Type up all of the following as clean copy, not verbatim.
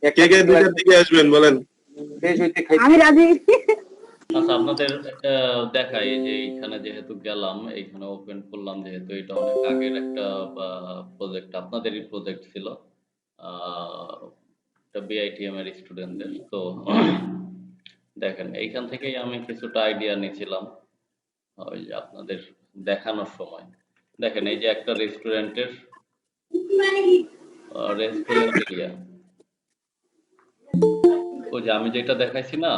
কে কে দুইটার দিকে আসবেন বলেন। আমি রাজি। আচ্ছা আপনাদের দেখাই যে এইখানে যেহেতু গেলাম, এইখানে ওপেন করলাম, যেহেতু এটা অনেক আগের একটা প্রজেক্ট, আপনাদেরই প্রজেক্ট ছিল, এটা বিআইটিএম এর স্টুডেন্টদের। তো দেখেন এইখান থেকেই আমি কিছুটা আইডিয়া নিয়েছিলাম ওই যে আপনাদের দেখানোর সময়। দেখেন এই যে একটা রেস্টুরেন্টের রেস্টুরেন্ট এরিয়া, ওই যে আমি যেটা দেখাইছি না।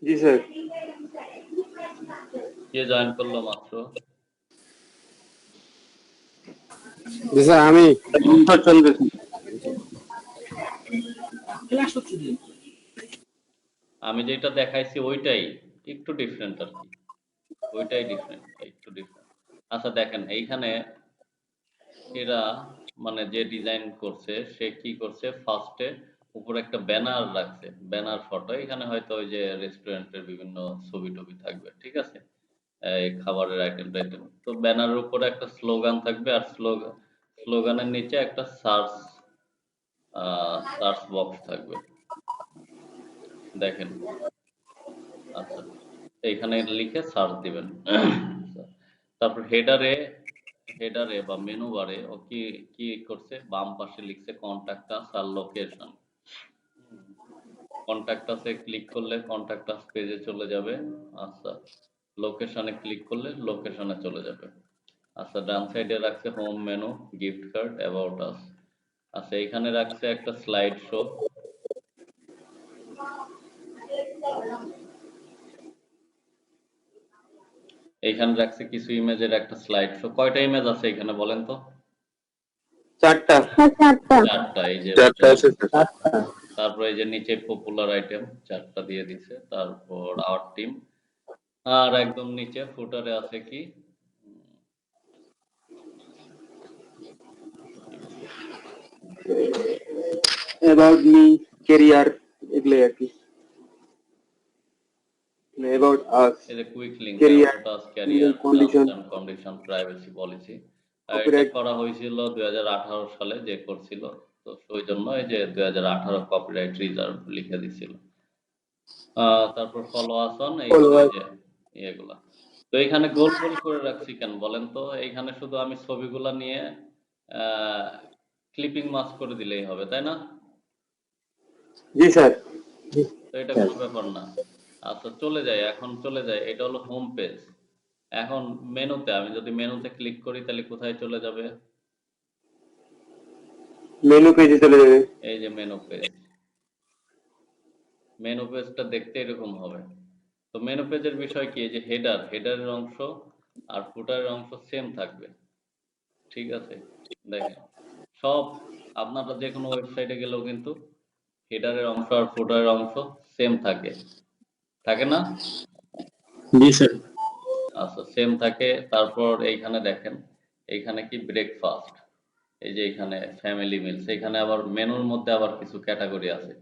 জি স্যার। কে জয়েন করলো মাত্র? জি স্যার আমি। আমি যেটা দেখাইছি ওইটাই একটু ডিফারেন্ট আর কি, ওইটাই ডিফারেন্ট, একটু ডিফারেন্ট। আচ্ছা দেখেন এইখানে এরা মানে যে ডিজাইন করছে সে কি করছে, ফার্স্টে উপরে একটা ব্যানার রাখছে, ব্যানার ফটো। এখানে হয়তো ওই যে রেস্টুরেন্টের বিভিন্ন ছবি টবি থাকবে, ঠিক আছে, এই খাবারের আইটেম টাইটেম। তো ব্যানারের উপরে একটা স্লোগান থাকবে, আর স্লোগানের নিচে একটা সার্চ বক্স থাকবে, দেখেন। আচ্ছা এইখানে লিখে সার্চ দিবেন। তারপর হেডারে বা মেনু বারে ও কি কি করছে, বাম পাশে লিখছে কন্টাক্ট আস আর লোকেশন। কন্টাক্ট আসে ক্লিক করলে কন্টাক্ট আস পেজে চলে যাবে। আচ্ছা লোকেশনে ক্লিক করলে লোকেশনে চলে যাবে। আচ্ছা ডান সাইডে রাখছে home menu, gift card, about us. আচ্ছা এখানে রাখছে একটা স্লাইড শো। এইখানে রাখছে কিছু ইমেজের একটা স্লাইড শো। কয়টা ইমেজ আছে এখানে বলেন তো? চারটা। চারটা, এই যে তারপর এই যে নিচে পপুলার আইটেম চারটা দিয়ে দিছে, তারপর আওয়ার টিম, আর একদম নিচে ফুটারে আছে কি অ্যাবাউট মি, ক্যারিয়ার, এগুলোই আর কি। অ্যাবাউট আস, এই যে quick link, career, about us, career, condition, terms and condition, privacy policy. এটা কপিরাইট। করা হয়েছিল 2018 সালে যে করছিল, তো ওই জন্য এই যে 2018 কপিরাইট রিজার্ভ লিখে দিছিল। তারপর ফলো আস অন, এইগুলো এই যে এগুলা। তো এখানে গোল গোল করে রাখছি কেন বলেন তো? এইখানে শুধু আমি ছবিগুলা নিয়ে ক্লিপিং মাস্ক করে দিলেই হবে, তাই না? জি স্যার। তো এটা কোনো ব্যাপার না। আচ্ছা চলে যাই, এখন চলে যাই, এটা হলো হোম পেজ। এখন মেনুতে, আমি যদি মেনুতে ক্লিক করি তাহলে কোথায় চলে যাবে? মেনু পেজে চলে যাবে। এই যে মেনু পেজ। মেনু পেজটা দেখতে এরকম হবে। তো মেনু পেজের বিষয় কি, এই যে হেডারের অংশ আর ফুটারের অংশ সেম থাকবে, ঠিক আছে। দেখেন সব আপনারা যে কোনো ওয়েবসাইটে গেলেও কিন্তু হেডারের অংশ আর ফুটারের অংশ সেম থাকে, থাকে না? জি স্যার। আচ্ছা সেম থাকে। তারপর এইখানে দেখেন, এইখানে কি ব্রেকফাস্ট, এই যে এখানে ফ্যামিলি মিলস, এখানে আবার মেনুর মধ্যে আবার কিছু ক্যাটাগরি আছে।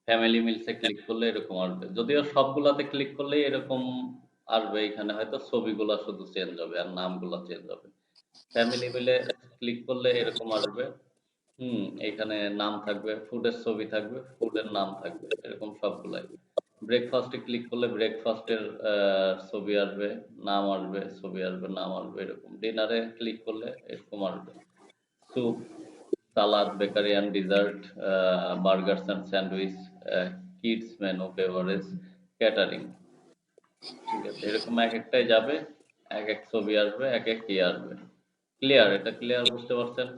ফ্যামিলি মিলসে ক্লিক করলে এরকম আসবে, যদিও সবগুলাতে ক্লিক করলেই এরকম আসবে। এখানে হয়তো ছবিগুলা শুধু চেঞ্জ হবে আর নামগুলা চেঞ্জ হবে। ফ্যামিলি মিলে ক্লিক করলে এরকম আসবে। এখানে নাম থাকবে, ফুডের ছবি থাকবে, ফুডের নাম থাকবে, এরকম সবগুলাই। ব্রেকফাস্টে ক্লিক করলে ব্রেকফাস্টের ছবি আসবে, নাম আসবে, ছবি আসবে, নাম আসবে, এরকম। ডিনারে ক্লিক করলে এরকম আসবে, soup, salad, bakery and dessert, burgers and sandwich, kids menu, beverage, catering, ঠিক আছে। এরকম এক একটাই যাবে, এক এক ছবি আসবে, এক এক ইয়ে আসবে। ক্লিয়ার? এটা ক্লিয়ার, বুঝতে পারছেন?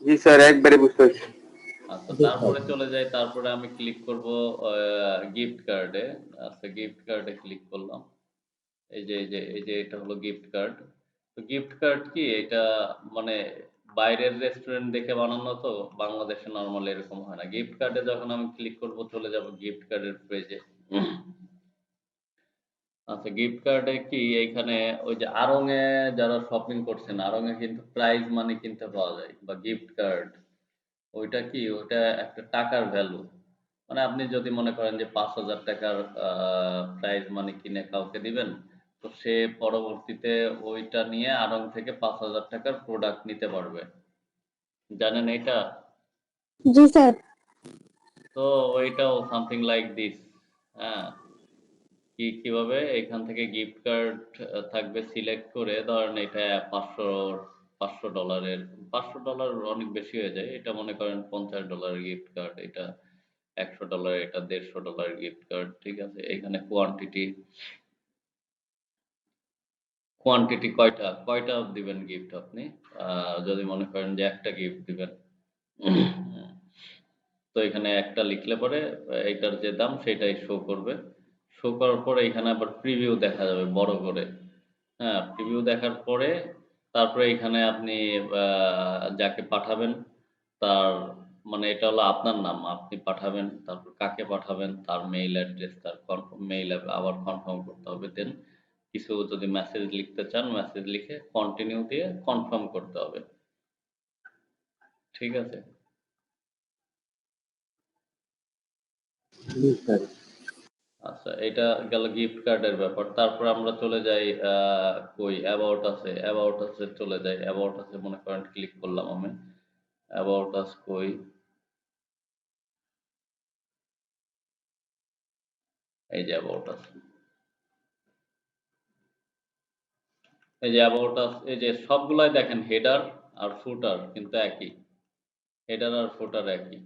জি স্যার, একবারে বুঝতে পারছি। আচ্ছা তারপরে চলে যাই, তারপরে আমি ক্লিক করব গিফট কার্ডে। আচ্ছা গিফট কার্ডে ক্লিক করলাম। এই যে এটা হলো গিফট কার্ড। তো গিফট কার্ড কি এটা, মানে বাইরের রেস্টুরেন্ট দেখে বানানো, তো বাংলাদেশে নরমালি এরকম হয় না। গিফট কার্ডে যখন আমি ক্লিক করব চলে যাব গিফট কার্ডের পেজে। আচ্ছা গিফট কার্ডে কি এইখানে ওই যে আড়ং এ যারা শপিং করছেন, আড়ং এ কিন্তু প্রাইজ মানি কিনতে পাওয়া যায়, বা গিফট কার্ড, ওইটা কি, ওইটা একটা টাকার ভ্যালু। মানে আপনি যদি মনে করেন যে 5,000 টাকার প্রাইজ মানি কিনে কাউকে দিবেন, তো সে পরবর্তীতে ওইটা নিয়ে আড়ং থেকে 5,000 টাকার প্রোডাক্ট নিতে পারবে। জানেন এটা? জি স্যার। তো ওইটাও সামথিং লাইক দিস। হ্যাঁ, কিভাবে এখান থেকে গিফট কার্ড থাকবে সিলেক্ট করে, ধরেন এটা 500 ডলারের, $500 অনেক বেশি হয়ে যায়, এটা মনে করেন $50 গিফট কার্ড, এটা $100, এটা $150 গিফট কার্ড, ঠিক আছে। এখানে কোয়ান্টিটি কয়টা দিবেন গিফট আপনি, যদি মনে করেন যে একটা গিফট দিবেন, তো এখানে একটা লিখলে পরে এটার যে দাম সেটাই শো করবে। শো করার পরে এখানে আবার প্রিভিউ দেখা যাবে বড় করে। হ্যাঁ, প্রিভিউ দেখার পরে তারপরে এখানে আপনি যাকে পাঠাবেন তার, মানে এটা হলো আপনার নাম, আপনি পাঠাবেন, তারপর কাকে পাঠাবেন, তার মেইল অ্যাড্রেস, তার মেইল আবার কনফার্ম করতে হবে। দেন কিছু যদি মেসেজ লিখতে চান, মেসেজ লিখে কন্টিনিউ দিয়ে কনফার্ম করতে হবে। ঠিক আছে? জি স্যার। আচ্ছা, এটা গেল গিফট কার্ডের ব্যাপার। তারপর আমরা চলে যাই কই অ্যাবাউট আছে, অ্যাবাউট আছে চলে যাই। অ্যাবাউট আছে মনে করেন ক্লিক করলাম আমি। অ্যাবাউট আস কই, এই যে অ্যাবাউট আস। এই যে অ্যাবাউট আস, এই যে সবগুলাই দেখেন হেডার আর ফুটার কিন্তু একই। হেডার আর ফুটার একই।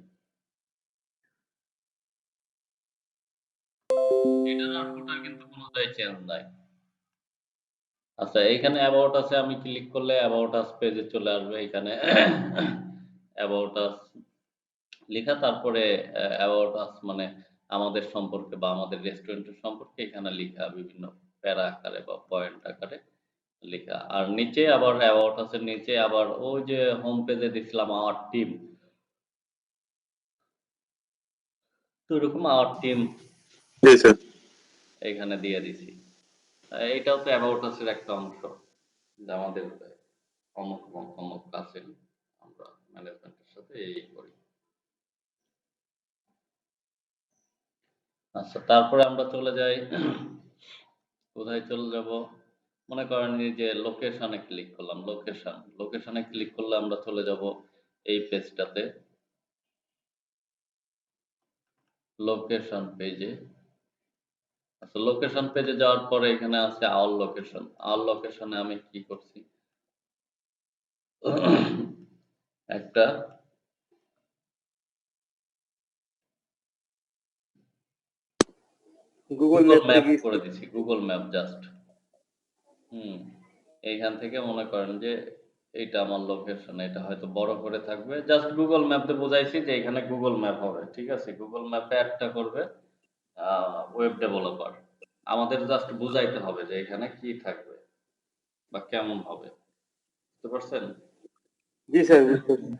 হেডার আর ফুটার কিন্তু কোনোটাই চেঞ্জ নাই। আচ্ছা, এইখানে অ্যাবাউট আছে আমি ক্লিক করলে অ্যাবাউট আস পেজে চলে আসবে। এখানে অ্যাবাউট আস লেখা, তারপরে অ্যাবাউট আস মানে আমাদের সম্পর্কে বা আমাদের রেস্টুরেন্টের সম্পর্কে এখানে লেখা, বিভিন্ন প্যারা আকারে বা পয়েন্ট আকারে লেখা। আর নিচে আবার অ্যাবাউট আস-এর নিচে আবার ওই যে হোম পেজে দিছিলাম আওয়ার টিম, তো এরকম আওয়ার টিম জি স্যার। এখানে দিয়ে দিছি। এটাও তো অ্যাবাউট আস-এর একটা অংশ, যে আমাদের অমুক অমুক অমুক আছে, আমরা ম্যানেজমেন্টের সাথে এই করি। আচ্ছা, তারপরে আমরা চলে যাই, কোথায় চলে যাব, মনে করেন এই যে লোকেশনে ক্লিক করলাম, লোকেশনে ক্লিক করলে আমরা চলে যাব এই পেজটাতে, লোকেশন পেজে। আচ্ছা, লোকেশন পেজে যাওয়ার পরে এখানে আছে আওয়ার লোকেশন। আওয়ার লোকেশনে আমি কি করছি, একটা গুগল গুগল ম্যাপ ম্যাপ থেকে করে দিছি, গুগল ম্যাপ জাস্ট। এইখান থেকে মনে করেন যে এইটা আমার লোকেশন, এটা হয়তো বড় করে থাকবে, জাস্ট গুগল ম্যাপে বোঝাইছি যে এখানে গুগল ম্যাপ হবে। ঠিক আছে, গুগল ম্যাপে অ্যাডটা করবে ওয়েব ডেভেলপার। আমাদের জাস্ট বুঝাইতে হবে যে এখানে কি থাকবে বা কেমন হবে। বুঝতে পারছেন? জি স্যার, বুঝতে পারছি।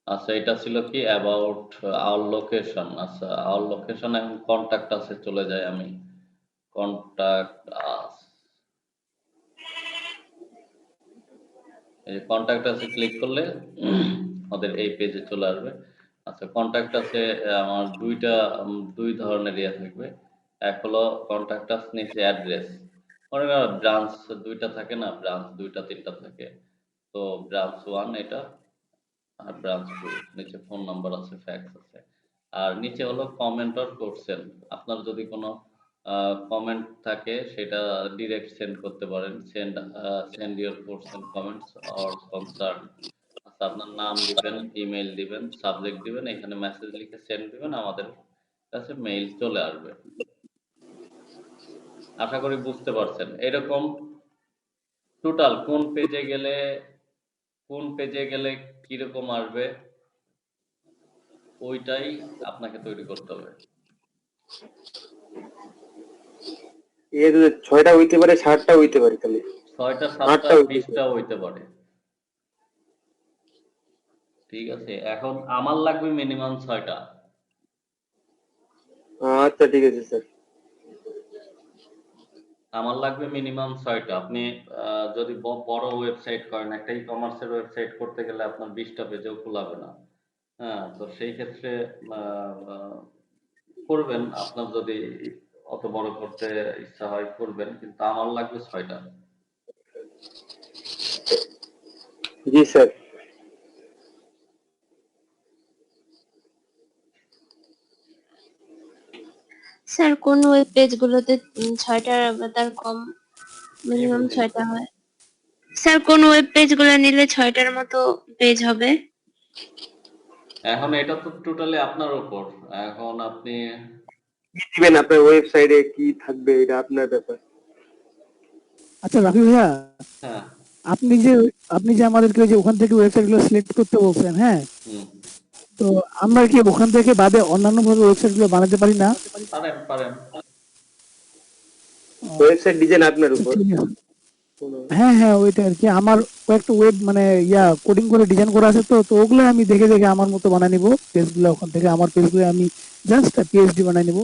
আচ্ছা, এটা ছিল কি অ্যাবাউট আওয়ার লোকেশন। আচ্ছা, আওয়ার লোকেশন, এখন কন্টাক্ট আছে চলে যাই আমি। কন্টাক্ট আস, এই কন্টাক্ট আছে ক্লিক করলে আমাদের এই পেজে চলে আসবে। আচ্ছা, কন্টাক্ট আছে আমার দুই ধরনের ইয়ে থাকবে। এক হলো কন্টাক্ট আস নিচে অ্যাড্রেস, মনে করেন ব্রাঞ্চ দুইটা থাকে না, ব্রাঞ্চ দুইটা তিনটা থাকে, তো ব্রাঞ্চ 1 এটা, আর ব্রাঞ্চ 2 নিচে ফোন নাম্বার আছে, ফ্যাক্স আছে। আর নিচে হলো কমেন্ট অর কোশ্চেন, আপনার যদি কোনো কমেন্ট থাকে সেটা ডিরেক্ট সেন্ড করতে পারেন, send your question comments or concern. আচ্ছা, আপনার নাম দিবেন, ইমেল দিবেন, সাবজেক্ট দিবেন, এখানে মেসেজ লিখে সেন্ড দিবেন, আমাদের কাছে মেইল চলে আসবে। আশা করি বুঝতে পারছেন। এরকম টোটাল কোন পেজে গেলে কিরকম আসবে ওইটাই আপনাকে তৈরি করতে হবে। এর 6টা হইতে পারে, 7টা হইতে পারে, খালি 6টা 7টা 8টা হইতে পারে। 20টা হইতে পারে। ঠিক আছে, এখন আমার লাগবে মিনিমাম 6টা। আচ্ছা ঠিক আছে স্যার। আমার লাগবে মিনিমাম 6টা। আপনি যদি বড় ওয়েবসাইট করেন, একটা ই কমার্সের ওয়েবসাইট করতে গেলে আপনার 20টা পেজেও কুলাবে না। হ্যাঁ, তো সেই ক্ষেত্রে করবেন, আপনার যদি অত বড় করতে ইচ্ছা হয় করবেন, কিন্তু আমার লাগবে 6টা। জি স্যার। স্যার কোন ওয়েব পেজ গুলোতে 6টার তার কম মিনিমাম বুঝি? 6টা হয়? স্যার কোন ওয়েব পেজ গুলো নিলে 6টার মতো পেজ হবে? এখন এটা তো টোটালি আপনার উপর। এখন আপনি দিবেন আপনার ওয়েবসাইটে কি থাকবে এটা আপনার ব্যাপার। আচ্ছা রাফি ভাইয়া, হ্যাঁ, আপনি যে আমাদেরকে ওই যে ওখান থেকে ওয়েবসাইট গুলো সিলেক্ট করতে বলছেন, হ্যাঁ, হুম, তো আমরা কি ওখান থেকে বাদে অন্যান্য ভাবে ওয়েবসাইট গুলো বানাতে পারি না? পারেন পারেন। ওয়েবসাইট ডিজাইন আপনার আচ্ছা, উপর। ঠিক আছে। হ্যাঁ হ্যাঁ, ওইটা আর কি আমার কয়েকটা ওয়েব মানে কোডিং করে ডিজাইন করা আছে, তো তো ওগুলো আমি দেখে দেখে আমার মতো বানাই নিব পেজ গুলো, ওখান থেকে আমার পেজ গুলো আমি জাস্ট পিএইচডি বানাই নিব।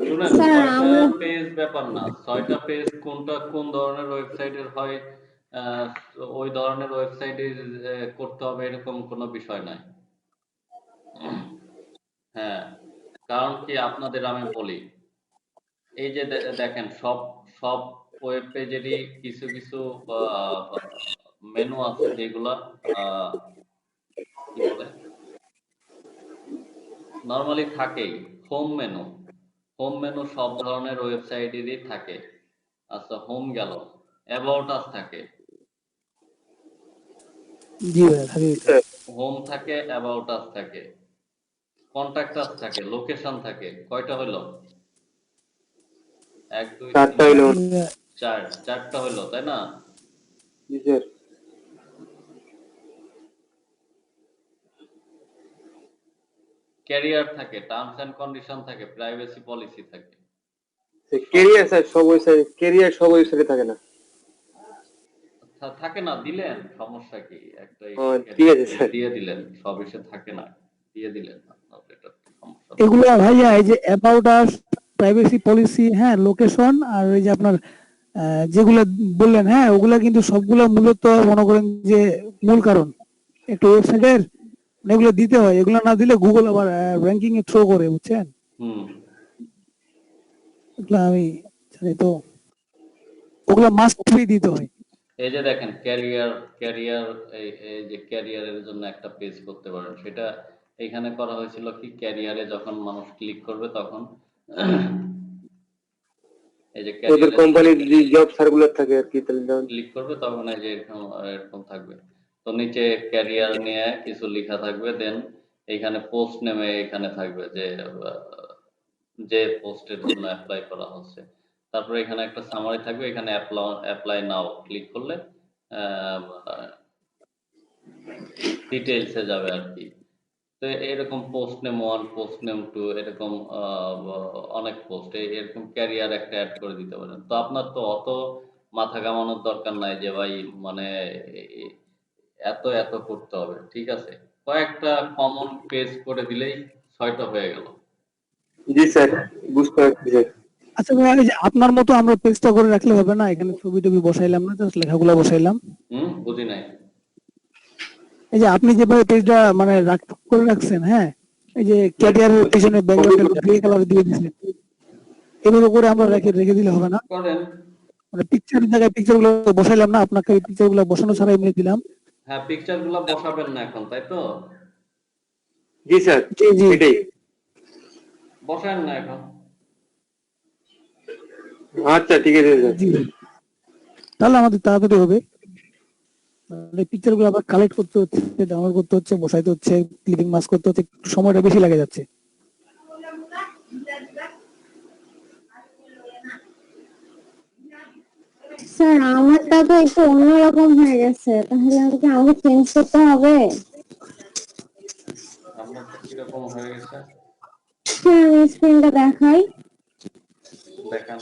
শুনেন, স্যার 6টা আমরা পেজ ব্যাপার না। 6টা পেজ কোনটা কোন ধরনের ওয়েবসাইটের হয়, আহ, ওই ধরনের ওয়েবসাইটে করতে হবে এরকম কোনো বিষয় নাই। হ্যাঁ, কারণ কি আপনাদের আমি বলি, এই যে দেখেন সব সব ওয়েব পেজেরই কিছু কিছু মেনু আছে যেগুলা আহ, কি বলে নরমালি থাকেই। হোম মেনু সব ধরনের ওয়েবসাইটেরই থাকে। আচ্ছা, হোম গেল, অ্যাবাউট আস থাকে, জি ভাইয়া, থাকে এটা। হোম থাকে, অ্যাবাউট আস থাকে, কন্টাক্ট আস থাকে, লোকেশন থাকে। কয়টা হইলো? 1 2 3 চারটা হইলো। 4, 4টা হইলো, তাই না? জি স্যার। ক্যারিয়ার থাকে, টার্মস এন্ড কন্ডিশন থাকে, প্রাইভেসি পলিসি থাকে। কেরিয়ার স্যার সব ওয়েবসাইটে, কেরিয়ার সব ওয়েবসাইটে থাকে না। থাকে না, দিলেন সমস্যা কি? একটা ঠিক আছে স্যার। দিয়ে দিলেন, সব এসে থাকে না, দিয়ে দিলেন, আপনার এটা সমস্যা নেই। এগুলো ভাইয়া এই যে অ্যাবাউট আস, প্রাইভেসি পলিসি, হ্যাঁ, লোকেশন, আর এই যে আপনার যেগুলো বললেন, হ্যাঁ, ওগুলা কিন্তু সবগুলা মূলত মনে করেন যে মূল কারণ একটা ওয়েবসাইটের, এগুলো দিতে হয়। এগুলো না দিলে গুগল আবার র্যাঙ্কিং এ থ্রো করে, বুঝছেন? হুম, এগুলো আমি জানি তো, ওগুলা মাস্ট বি দিতে হয়। এই যে দেখেন ক্যারিয়ার, এই যে ক্যারিয়ারের জন্য একটা পেজ করতে পারেন, সেটা এখানে করা হয়েছিল কি, ক্যারিয়ারে যখন মানুষ ক্লিক করবে তখন এই যে ওদের ক্যারিয়ারে কোম্পানির যে জব সার্কুলার থাকে আর কি, তাহলে ধরুন ক্লিক করবে তখন এই যে এরকম এরকম থাকবে। তো নিচে ক্যারিয়ার নিয়ে কিছু লেখা থাকবে, দেন এইখানে পোস্ট নেমে এখানে থাকবে যে যে পোস্টের জন্য অ্যাপ্লাই করা হচ্ছে। তারপরে এখানে একটা সামারি থাকবে, এখানে অ্যাপ্লাই নাও ক্লিক করলে ডিটেইলসে যাবে আর কি। তো এরকম পোস্ট নেম 1, পোস্ট নেম 2, এরকম অনেক পোস্ট এরকম ক্যারিয়ার একটা অ্যাড করে দিতে পারেন। তো আপনার তো অত মাথা ঘামানোর দরকার নাই যে ভাই মানে এত এত করতে হবে, ঠিক আছে? কয়েকটা কমন পেজ করে দিলেই 6টা হয়ে গেল। জি স্যার, বুঝতে পারছি স্যার। আচ্ছা ভাইয়া, এই যে আপনার মতো আমরা পেজটা করে রাখলে হবে না? এখানে ছবি টবি বসাইলাম না, জাস্ট লেখাগুলো বসাইলাম। বুঝি নাই। এই যে আপনি যেভাবে পেজটা মানে করে রাখছেন, হ্যাঁ, এই যে ক্যারিয়ারের পিছনে ব্যাকগ্রাউন্ডটা গ্রে কালার দিয়ে দিয়েছেন, এভাবে করে আমরা রেখে রেখে দিলে হবে না? করেন। মানে পিকচারের জায়গায় পিকচার গুলো বসাইলাম না, আপনাকে পিকচার গুলো বসানো ছাড়া এমনি দিলাম। হ্যাঁ, পিকচার গুলা বসাবেন না এখন, তাই তো? জি স্যার, জি জি এটাই। বসায়েন না এখন। আচ্ছা ঠিক আছে স্যার। জি, তাহলে আমাদের তাড়াতাড়ি হবে। মানে পিকচার গুলো আবার কালেক্ট করতে হচ্ছে, ডাউনলোড করতে হচ্ছে, বসাইতে হচ্ছে, ক্লিপিং মাস্ক করতে হচ্ছে, একটু সময়টা বেশি লাগে যাচ্ছে। স্যার আমারটা তো একটু অন্যরকম হয়ে গেছে, তাহলে আমাকে চেঞ্জ করতে হবে? আপনারটা কিরকম হয়ে গেছে? স্যার আমি স্ক্রিনটা দেখাই। দেখান।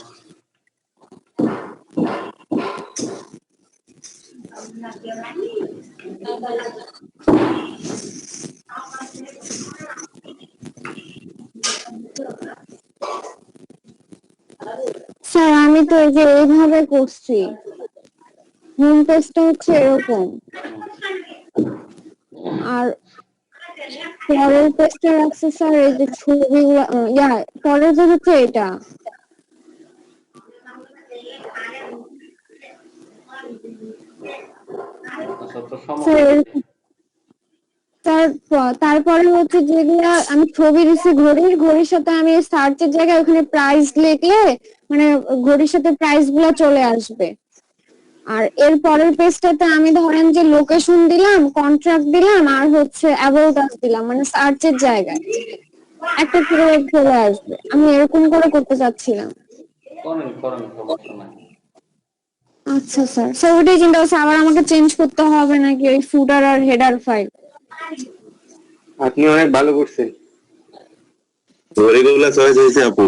স্যার আমি তো এই যে এইভাবে করছি, হোম পেজটা হচ্ছে এরকম, আর পরের পেজটা রাখছে স্যার এই যে ছবিগুলো, পরের পেজ হচ্ছে এটা। আচ্ছা, তো স্যার সমস্যা কি? স্যার তারপরে হচ্ছে যেগুলা আমি ছবি দিছি ঘড়ির সাথে আমি সার্চের জায়গায় ওখানে প্রাইস লিখলে মানে ঘড়ির সাথে প্রাইস গুলা চলে আসবে। আর এর পরের পেজটাতে আমি ধরেন যে লোকেশন দিলাম, কন্ট্রাক্ট দিলাম, আর হচ্ছে অ্যাবাউট আস দিলাম, মানে সার্চের জায়গায় একটা করে চলে আসবে। আমি এরকম করে করতে চাচ্ছিলাম। করেন করেন, সমস্যা নাই। আচ্ছা স্যার, স্যার ওটাই চিন্তা হচ্ছে আবার আমাকে চেঞ্জ করতে হবে নাকি ওই ফুটার আর হেডার ফাইল? আপনি অনেক ভালো করছেন। ঘড়িগুলা চয়েস হয়েছে আপু।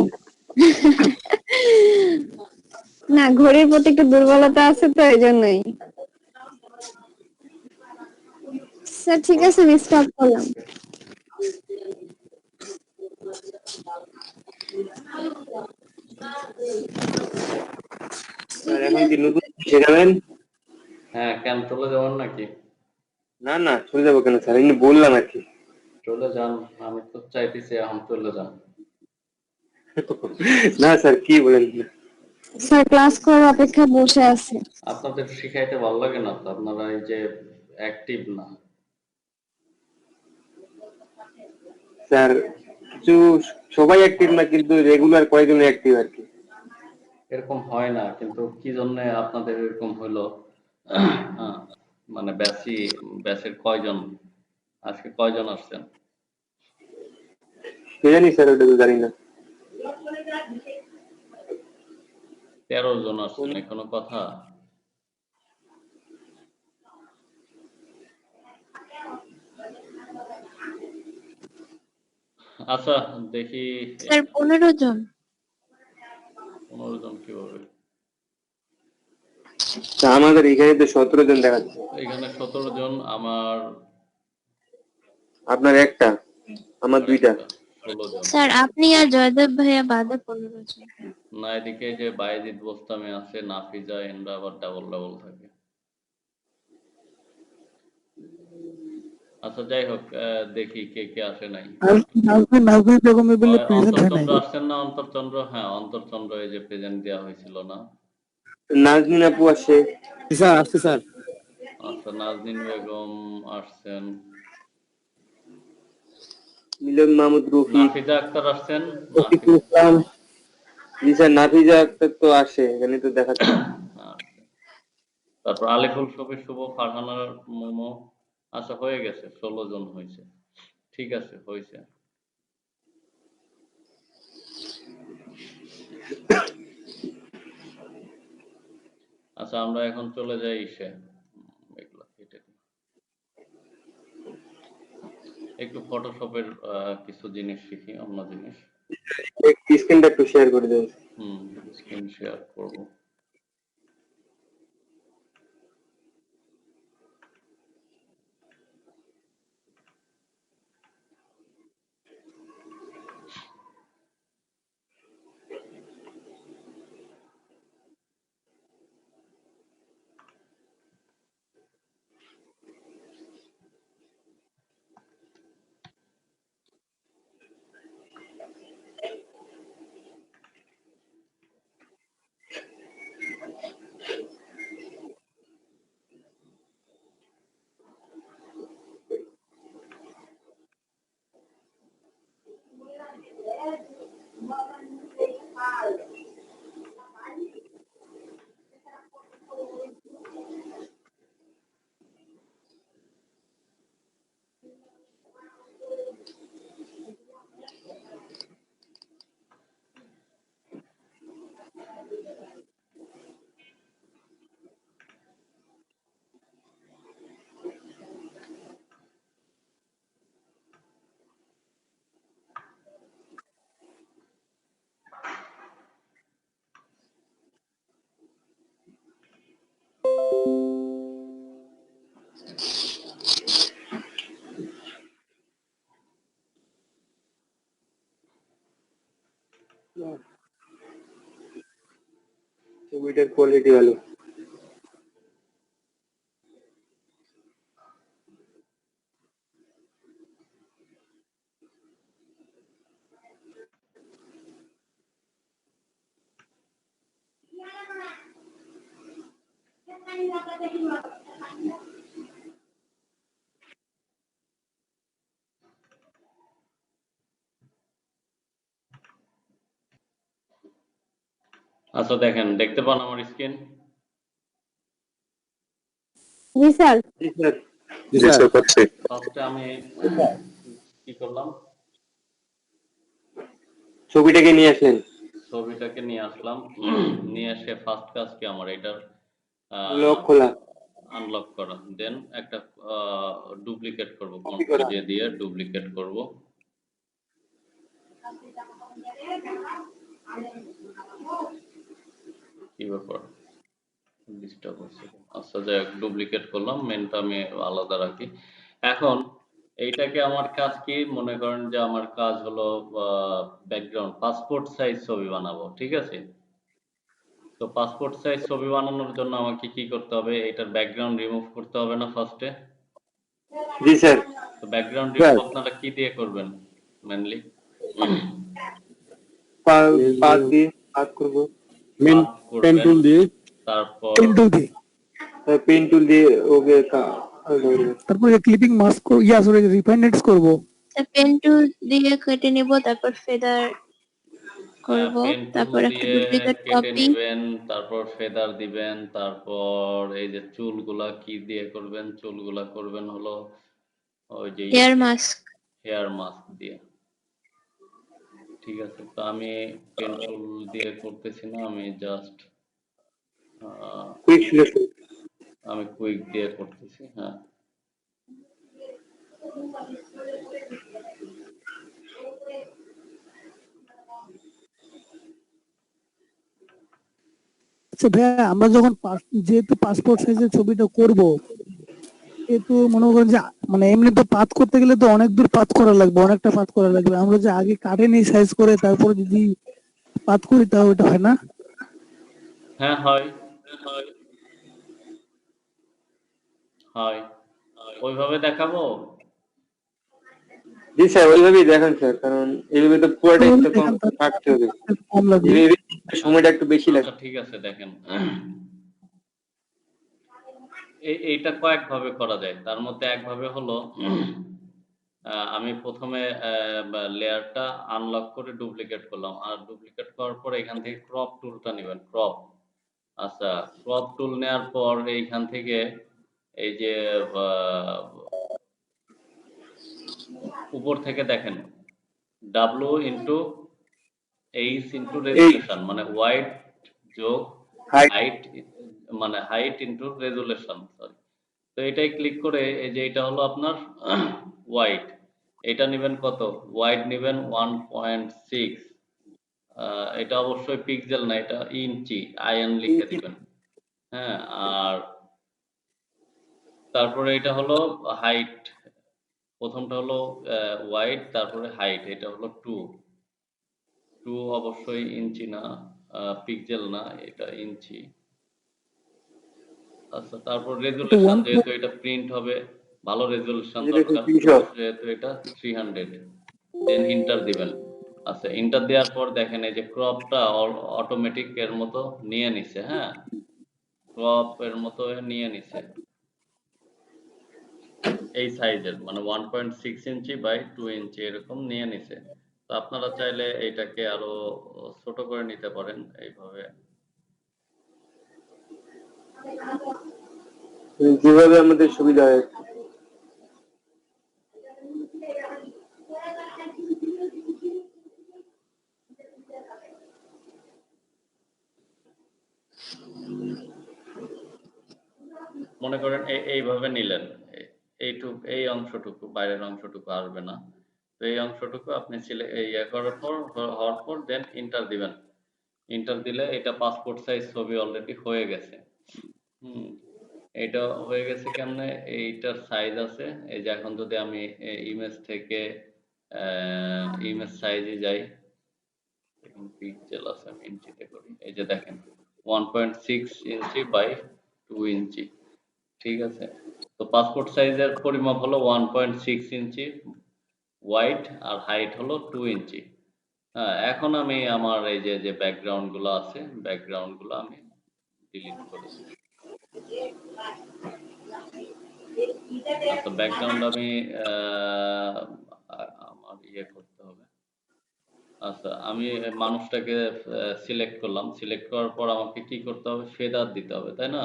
না, ঘড়ির প্রতি একটু দুর্বলতা আছে তো এই জন্যই। স্যার ঠিক আছে, আমি স্টপ করলাম। স্যার এখন কি নতুন শেখাবেন? হ্যাঁ, কেন চলে যাবেন নাকি? না না, চলে যাবো কেন স্যার, এমনি বললাম আর কি। চলে যান, আমি তো চাইতেছি এখন চলে যান। না স্যার, কি বলেন? স্যার ক্লাস করার অপেক্ষায় বসে আছে। আপনাদের শিখাইতে ভালো লাগে না তো, আপনারা এই যে অ্যাক্টিভ না। স্যার কিছু, সবাই অ্যাক্টিভ না, কিন্তু রেগুলার কয়েকজন অ্যাক্টিভ আর কি। এরকম হয় না, কিন্তু কি জন্য আপনাদের এরকম হলো? হ্যাঁ, মানে ব্যাচের কয়জন, আজকে কয়জন আসছেন? কে জানি স্যার, ওটা তো জানি না। 13 জন আসছেন, এখনো কথা। আচ্ছা, দেখি। স্যার 15 জন। 15 জন কিভাবে? তা আমাদের এখানে তো 17 জন দেখাচ্ছে। এখানে 17 জন, আমার আপনার একটা, আমার দুইটা। 16 জন। স্যার আপনি আর জয়দেব ভাইয়া বাদে 15 জন। না, এদিকে যে বায়েজিদ বোস্তামি আছে, নাফিজা, এনরা আবার ডাবল ডাবল থাকে। আচ্ছা যাই হোক, দেখি কে কে আসে নাই। নাজনীন বেগম এগুলো প্রেজেন্ট হয় নাই। অন্তরচন্দ্র আসছেন না? অন্তরচন্দ্র, হ্যাঁ অন্তরচন্দ্র, এই যে প্রেজেন্ট দেওয়া হয়েছিল না। নাজনীন আপু আসে। স্যার আসছে স্যার। আচ্ছা, নাজনীন বেগম আসছেন। মিলন মাহমুদ, রফিক, নাফিজা আক্তার আসছেন। রফিকুল ইসলাম। জি স্যার, নাফিজা আক্তার তো আসে, এখানে তো দেখাচ্ছে। আসছেন। তারপর আলিফুল শফি, শুভ, ফারহানার মোমো। আচ্ছা, হয়ে গেছে, 16 জন হয়েছে। ঠিক আছে, হয়েছে। আচ্ছা, আমরা এখন চলে যাই এগুলা কেটে দিই। একটু ফটোশপের কিছু জিনিস শিখি, অন্য জিনিস। স্ক্রিনটা একটু শেয়ার করে দেন। স্ক্রিন শেয়ার করব। ছবিটার কোয়ালিটি ভালো। আচ্ছা দেখেন, দেখতে পান আমার স্ক্রিন? জি স্যার। জি স্যার। জি স্যার পাচ্ছি। ফার্স্টে আমি কি করলাম, ছবিটাকে নিয়ে আসলেন, ছবিটাকে নিয়ে আসলাম। নিয়ে এসে ফার্স্ট কাজ কি আমার এটার লক খোলা, আনলক করা, দেন একটা ডুপ্লিকেট করব, কপি কন্ট্রোল করা। জে দিয়ে ডুপ্লিকেট করব। কি ব্যাপার, ডিস্টার্ব হচ্ছে? আচ্ছা যাই হোক, ডুপ্লিকেট করলাম, মেনটা আমি আলাদা রাখি। এখন এইটাকে আমার কাজ কি, মনে করেন যে আমার কাজ হলো ব্যাকগ্রাউন্ড পাসপোর্ট সাইজ ছবি বানাবো, ঠিক আছে? তো পাসপোর্ট সাইজ ছবি বানানোর জন্য আমাকে কি করতে হবে, এটার ব্যাকগ্রাউন্ড রিমুভ করতে হবে না ফার্স্টে? জি স্যার। তো ব্যাকগ্রাউন্ড স্যার। রিমুভ আপনারা কি দিয়ে করবেন মেনলি? পাস দিয়ে পাস করবো, মেন করবেন, পেন টুল দিয়ে তারপর পেন টুল দিয়ে, পেন টুল দিয়ে ওকে তারপরে ক্লিপিং মাস্ক সরি রিফাইনেটস করব। পেন টুল দিয়ে কেটে নিব, তারপর ফেদার করব, পেন টুল তারপর একটা দিয়ে ডুপ্লিকেট কেটে কপি, নেবেন, তারপর ফেদার দিবেন, তারপর এই যে চুলগুলা কি দিয়ে করবেন, চুলগুলা করবেন হলো ওই যে হেয়ার মাস্ক। হেয়ার মাস্ক দিয়ে। ঠিক আছে, তো আমি পেন টুল দিয়ে করতেছি না, আমি জাস্ট কুইক সিলেকশন। আমি কুইক দিয়ে করতেছি। হ্যাঁ, আচ্ছা ভাইয়া, আমরা যখন যেহেতু পাসপোর্ট সাইজের ছবিটা করব, যেহেতু মনে করেন যে মানে এমনি তো পাথ করতে গেলে তো অনেক দূর পাথ করা লাগবে, অনেকটা পাথ করা লাগবে। আমরা যে আগে কাটে নিই সাইজ করে, তারপর যদি পাথ করি তাহলে ওটা হয় না? হ্যাঁ হয়, হয়। ওইভাবে দেখাবো? জি স্যার, ওইভাবেই দেখান স্যার, কারণ এইভাবে তো পুরোটা একটু কম কাটতে হবে, কম লাগবে। এইভাবে সময়টা একটু বেশি আচ্ছা লাগবে। ঠিক আছে, দেখেন এইটা কয়েক ভাবে করা যায়, তার মধ্যে এক ভাবে হলো আমি প্রথমে লেয়ারটা আনলক করে ডুপ্লিকেট করলাম, আর ডুপ্লিকেট করার পর এখান থেকে ক্রপ টুলটা নেবেন, ক্রপ। আচ্ছা, ক্রপ টুল নেওয়ার পর এইখান থেকে এই যে উপর থেকে দেখেন W into H into resolution, মানে ওয়াইড যোগ Height। হাইট, মানে হাইট ইন্টু রেজুলেশন, সরি। তো এটাই ক্লিক করে এই যে এটা হলো আপনার ওয়াইড, এটা নেবেন কত, ওয়াইড নেবেন 1.6। এটা অবশ্যই পিক্সেল না, এটা ইঞ্চি, আইএন লিখে দিবেন। হ্যাঁ, আর তারপরে এটা হলো হাইট, প্রথমটা হলো ওয়াইড, তারপরে হাইট, এটা হলো 2 অবশ্যই ইঞ্চি না, পিক্সেল না, এটা ইঞ্চি। আচ্ছা, তারপর রেজুলেশন, যেহেতু এটা প্রিন্ট হবে, ভালো রেজুলেশন দরকার, যেহেতু এটা 300, দেন ইন্টার দিবেন। আচ্ছা, ইন্টার দেওয়ার পর দেখেন এই যে ক্রপটা অটোমেটিক এর মতো নিয়ে নিছে। হ্যাঁ, ক্রপ এর মতো নিয়ে নিছে এই সাইজের, মানে 1.6 ইঞ্চি বাই 2 ইঞ্চি এরকম নিয়ে নিছে। তো আপনারা চাইলে এটাকে আরো ছোট করে নিতে পারেন এইভাবে। যেভাবে আমাদের সুবিধা হয়। মনে করেন এইভাবে নিলেন, এই অংশটুকু, বাইরের অংশটুকু আসবে না। তো এই অংশটুকু আপনি ইয়ে করার পর, হওয়ার পর দেন ইন্টার দিবেন। ইন্টার দিলে এটা পাসপোর্ট সাইজ ছবি অলরেডি হয়ে গেছে। এটা হয়ে গেছে কেমনে, এইটার সাইজ আছে, এই যে এখন যদি আমি ইমেজ থেকে ইমেজ সাইজে যাই, পিক্সেল আছে, আমি ইঞ্চিতে করি, এই যে দেখেন 1.6 ইঞ্চি বাই 2 ইঞ্চি। ঠিক আছে, তো পাসপোর্ট সাইজের পরিমাপ হলো 1.6 ইঞ্চি, ওয়াইড আর হাইট হলো 2 ইঞ্চি। হ্যাঁ, এখন আমি আমার এই যে ব্যাকগ্রাউন্ড গুলো আছে, ব্যাকগ্রাউন্ড গুলো আমি ডিলিট করে দিই। আচ্ছা, ব্যাকগ্রাউন্ড আমি আমার ইয়ে করতে হবে, আচ্ছা, আমি মানুষটাকে সিলেক্ট করলাম, সিলেক্ট করার পর আমাকে কি করতে হবে, ফেদার দিতে হবে, তাই না?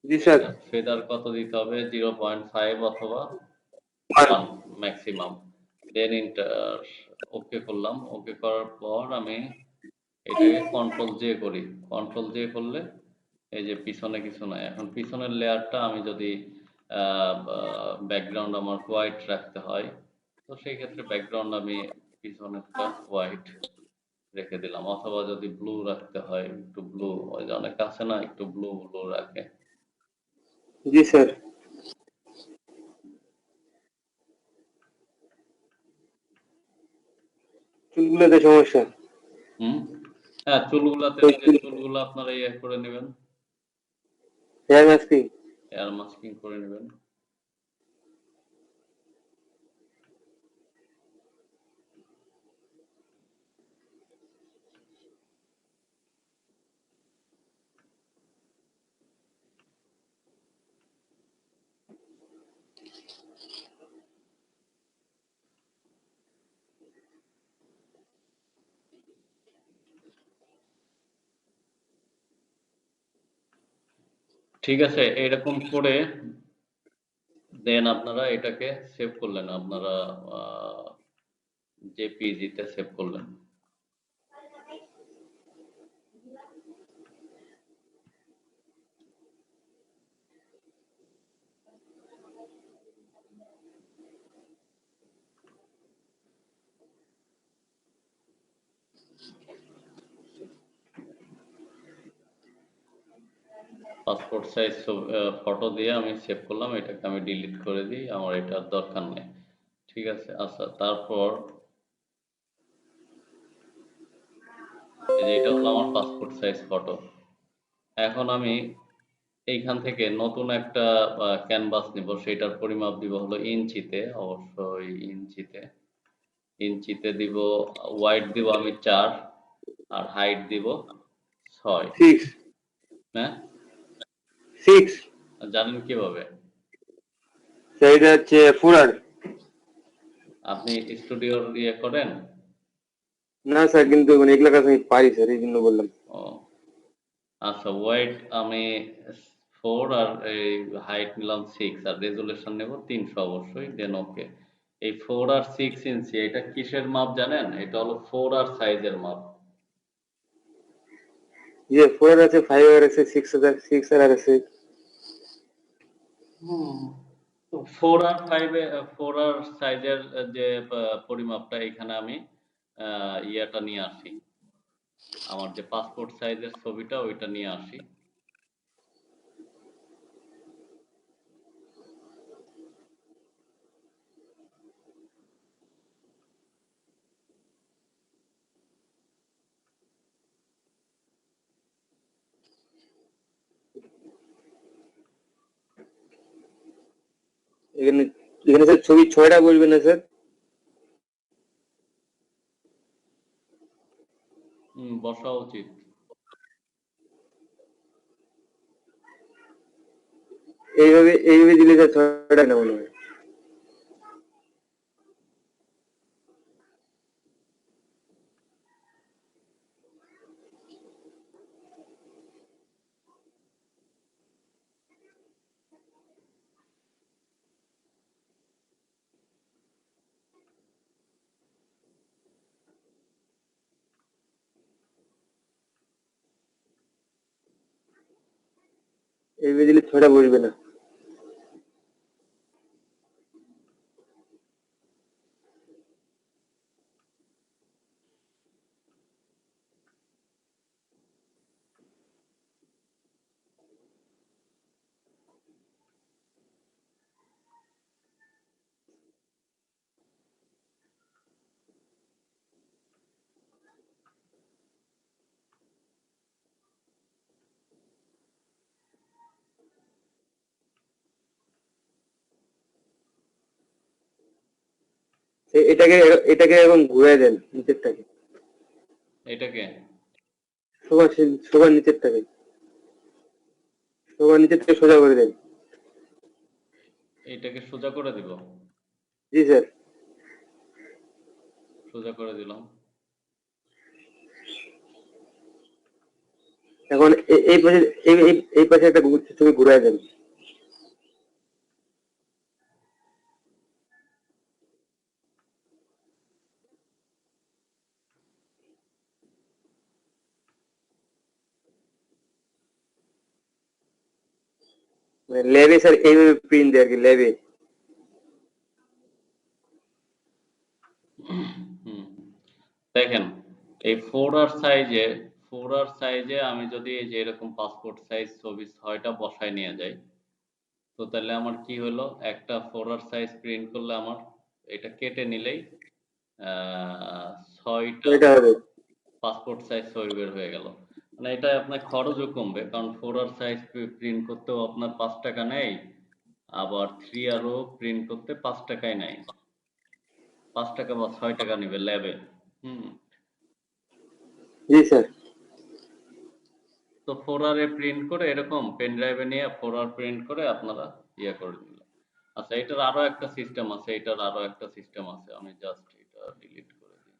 জি স্যার। ফেদার কত দিতে হবে, 0.5 অথবা আর 1 ম্যাক্সিমাম। দেন ইন্টার, ওকে করলাম। ওকে করার পর আমি এটাকে কন্ট্রোল জে করি। কন্ট্রোল জে করলে এই যে পিছনে কিছু নাই। এখন পিছনের লেয়ারটা আমি যদি ব্যাকগ্রাউন্ড আমার হোয়াইট রাখতে হয়, তো সেই ক্ষেত্রে ব্যাকগ্রাউন্ড আমি পিছনেরটা হোয়াইট রেখে দিলাম, অথবা যদি ব্লু রাখতে হয় একটু ব্লু, ওই যে অনেক আছে না একটু ব্লু ব্লু রাখে। জি স্যার। চুলগুলোতে সমস্যা। হুম, হ্যাঁ, চুলগুলাতে ওই ওই যে চুলগুলো আপনারা ইয়ে করে নেবেন, হেয়ার মাস্কিং। এয়ার মাস্কিং করে নেবেন। ঠিক আছে, এরকম করে দেন আপনারা এটাকে সেভ করলেন, আপনারা জেপিইজি-তে সেভ করলেন। পাসপোর্ট সাইজ ফটো দিয়ে আমি সেভ করলাম, এটাকে আমি ডিলিট করে দিই, আমার এটার দরকার নেই। ঠিক আছে, আচ্ছা, তারপর এই যে এটা হলো আমার পাসপোর্ট সাইজ ফটো। এখন আমি এইখান থেকে নতুন একটা ক্যানভাস নিব, সেটার পরিমাপ দিব হলো ইঞ্চিতে, অবশ্যই ইঞ্চিতে। ইঞ্চিতে দিব, ওয়াইড দিব আমি 4, আর হাইট দিব 6। 6। হ্যাঁ, 6। জানেন কিভাবে? স্যার এটা হচ্ছে 4R। আপনি স্টুডিওর ইয়ে করেন? না স্যার, কিন্তু মানে এগুলা কাজ আমি পারি স্যার, এই জন্য বললাম। ও আচ্ছা, ওয়াইড আমি 4, আর এই হাইট নিলাম 6, আর রেজুলেশন নেব 300 অবশ্যই, দেন ওকে। এই 4 আর 6 ইঞ্চি এটা কিসের মাপ জানেন? এটা হলো 4 আর সাইজের মাপ। যে 4R আছে, 5R আছে, 6R আছে। তো 4 আর 5 এ 4 আর সাইজের যে পরিমাপটা, এখানে আমি ইয়েটা নিয়ে আসি, আমার যে পাসপোর্ট সাইজের ছবিটা ওইটা নিয়ে আসি। এখানে এখানে স্যার ছবি 6টা বসবে না স্যার? বসা উচিত। এইভাবে দিলে স্যার 6টা না মনে হয়। এইভাবে দিলে 6টা বসবে না। এটাকে এটাকে এখন ঘুরাই দেন নিচেরটাকে। এটাকে সবার নিচেরটাকে, সবার নিচের থেকে সোজা করে দেন। এটাকে সোজা করে দিব। জি স্যার। সোজা করে দিলাম। এখন এই পাশে এই পাশে একটা ছবি ঘুরাই দেন। ল্যাবে স্যার এইভাবে প্রিন্ট দেয় আর কি, ল্যাবে। দেখেন এই 4R সাইজে আমি যদি এই যে এরকম পাসপোর্ট সাইজ ছবি 6টা বসায় নিয়ে যাই, তো তাহলে আমার কি হলো, একটা 4R সাইজ প্রিন্ট করলে আমার এটা কেটে নিলেই 6টা এটা হবে। পাসপোর্ট সাইজ ছবি বের হয়ে গেল। মানে এটা আপনার খরচও কমবে, কারণ 4R সাইজ প্রিন্ট করতেও আপনার 5 টাকা নেই, আবার 3Rও প্রিন্ট করতে 5 টাকাই নেয়, 5 টাকা বা 6 টাকা নেবে ল্যাবে। জি স্যার। তো 4R এ প্রিন্ট করে এরকম পেন ড্রাইভে নিয়ে 4R প্রিন্ট করে আপনারা ইয়ে করে দিলেন। আচ্ছা, এটার আরো একটা সিস্টেম আছে, আমি জাস্ট এটা ডিলিট করে দিই।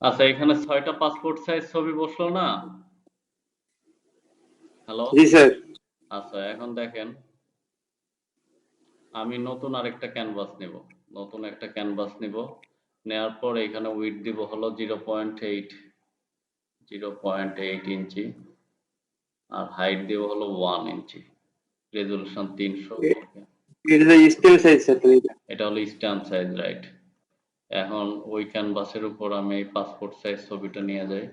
আচ্ছা, এখানে 6টা পাসপোর্ট সাইজ ছবি বসলো না? হ্যালো? জি স্যার। আচ্ছা, এখন দেখেন আমি নতুন আরেকটা ক্যানভাস নিব, নেওয়ার পর এখানে উইডথ দিব হলো 0.8 ইঞ্চি, আর হাইট দিব হলো 1 ইঞ্চি, রেজলিউশন 300। এটা স্টেল সাইজ স্যার। এটা হলো স্ট্যাম্প সাইজ, রাইট। এখন ওই ক্যানভাসের উপর আমি এই পাসপোর্ট সাইজ ছবিটা নিয়ে যাই।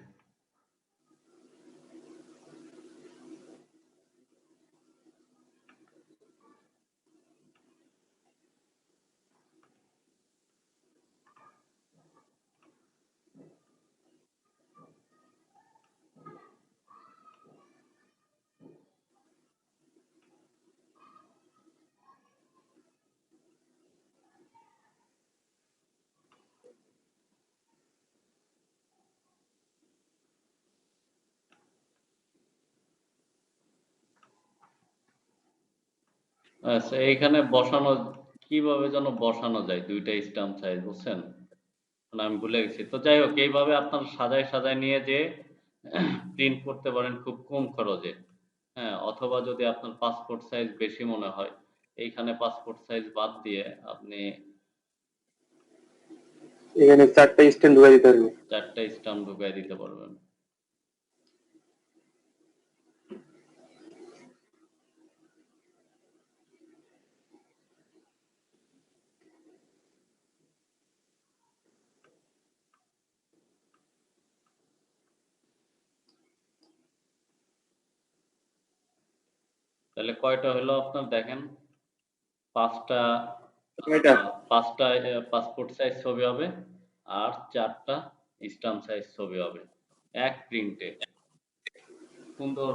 আচ্ছা, এইখানে কিভাবে যেন বসানো যায় দুইটা স্ট্যাম্প সাইজ, বুঝছেন? মানে আমি ভুলে গেছি। তো যাই হোক, এইভাবে আপনার সাজায় নিয়ে যে প্রিন্ট করতে পারেন খুব কম খরচে। হ্যাঁ, অথবা যদি আপনার পাসপোর্ট সাইজ বেশি মনে হয়, এইখানে পাসপোর্ট সাইজ বাদ দিয়ে আপনি এখানে 4টা স্ট্যান্ড ঢুকাই দিতে পারবে। 4টা স্ট্যাম্প ঢুকাই দিতে পারবেন। তাহলে কয়টা হলো আপনার, দেখেন 5টা এটা 5টা পাসপোর্ট সাইজ ছবি হবে, আর 4টা স্ট্যাম্প সাইজ ছবি হবে এক প্রিন্টে। সুন্দর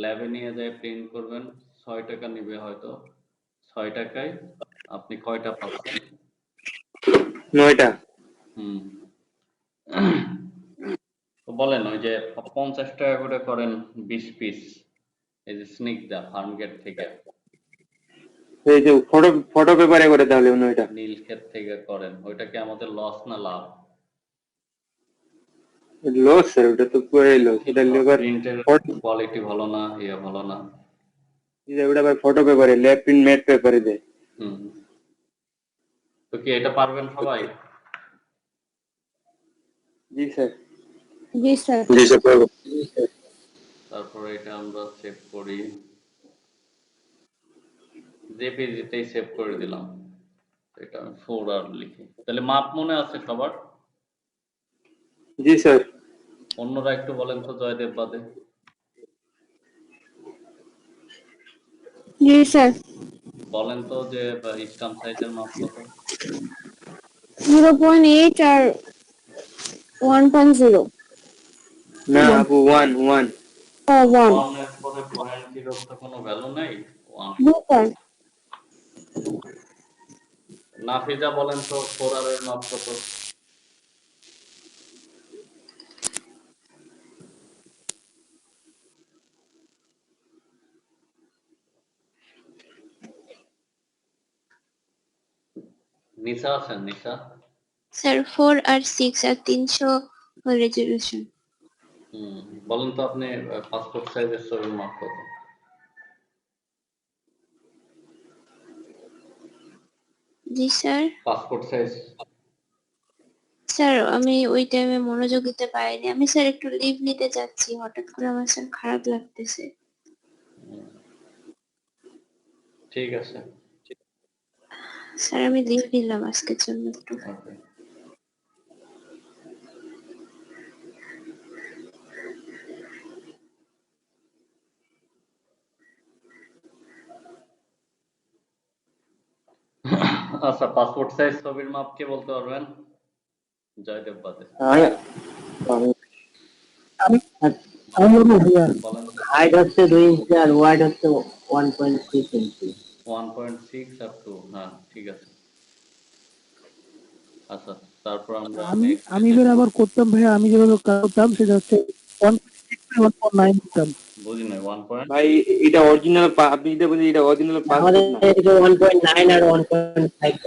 ল্যাবে নিয়ে যায় প্রিন্ট করবেন, 6 টাকা নিবে হয়তো। 6 টাকায় আপনি কয়টা পাচ্ছেন? 9টা। হুম। তো বলেন, ওই যে 50 টাকা করে করেন 20 পিস, এই যে স্নিগ্ধা ফার্মগেট থেকে, এই যে ফটো পেপারে করে তাহলে 9টা। নীলক্ষেত থেকে করেন, ওইটা কি আমাদের লস না লাভ? লস স্যার, ওটা তো পুরোই লস। এটা লেবার প্রিন্টের কোয়ালিটি ভালো না, ভালো না। জি স্যার, ওটা আবার ফটো পেপারে, ল্যাব প্রিন্ট ম্যাট পেপারে দেয়। হুম, তো কি এটা পারবেন সবাই? জি স্যার। জি স্যার। জি স্যার পারবো। তারপরে এটা আমরা সেভ করি, জেপিজিতেই সেভ করে দিলাম। এটা আমি 4R লিখি। তাহলে মাপ মনে আছে সবার? জি স্যার। অন্যরা একটু বলেন তো জয়দেব বাদে। জি স্যার। বলেন তো যে স্টাম্প সাইজের মাপ কত? 0.8 আর 1.0। না আপু, 1 1। ওয়ান এর পরে পয়েন্ট জিরোর তো কোনো ভ্যালু নেই। ওয়ান। জি স্যার। নাফিজা বলেন তো 4R এর মাপ কত? নিশা আছেন? নিশা? স্যার 4 আর 6 আর 300 রেজলিউশন। বলেন তো আপনি পাসপোর্ট সাইজের ছবির মাপ কত? জি স্যার। Passport size. স্যার আমি ওই টাইমে মনোযোগ দিতে পারিনি। আমি স্যার একটু লিভ নিতে যাচ্ছি, হঠাৎ করে আমার স্যার খারাপ লাগতেছে। ঠিক আছে। স্যার আমি লিভ নিলাম আজকের জন্য একটু। ওকে। আচ্ছা, পাসপোর্ট সাইজ ছবির মাপ কে বলতে পারবেন? জয়দেব বাদে। আমি আমি বলবো ভাইয়া। বলেন তো। হাইট হচ্ছে 2 ইঞ্চি আর ওয়াইড হচ্ছে 1.6 ইঞ্চি। 1.6 আর 2, হ্যাঁ ঠিক আছে। আচ্ছা, তারপর আমরা আমি নেক্সট আমি এবার আবার করতাম ভাইয়া, আমি যেভাবে করতাম সেটা হচ্ছে 1.9 করতাম। বুঝি নাই 1 পয়েন্ট। ভাই, এটা অরিজিনাল, আপনি যেটা বলছেন এটা অরিজিনাল আমাদের পাসপোর্ট না। এদিকে 1.9 আর 1.5।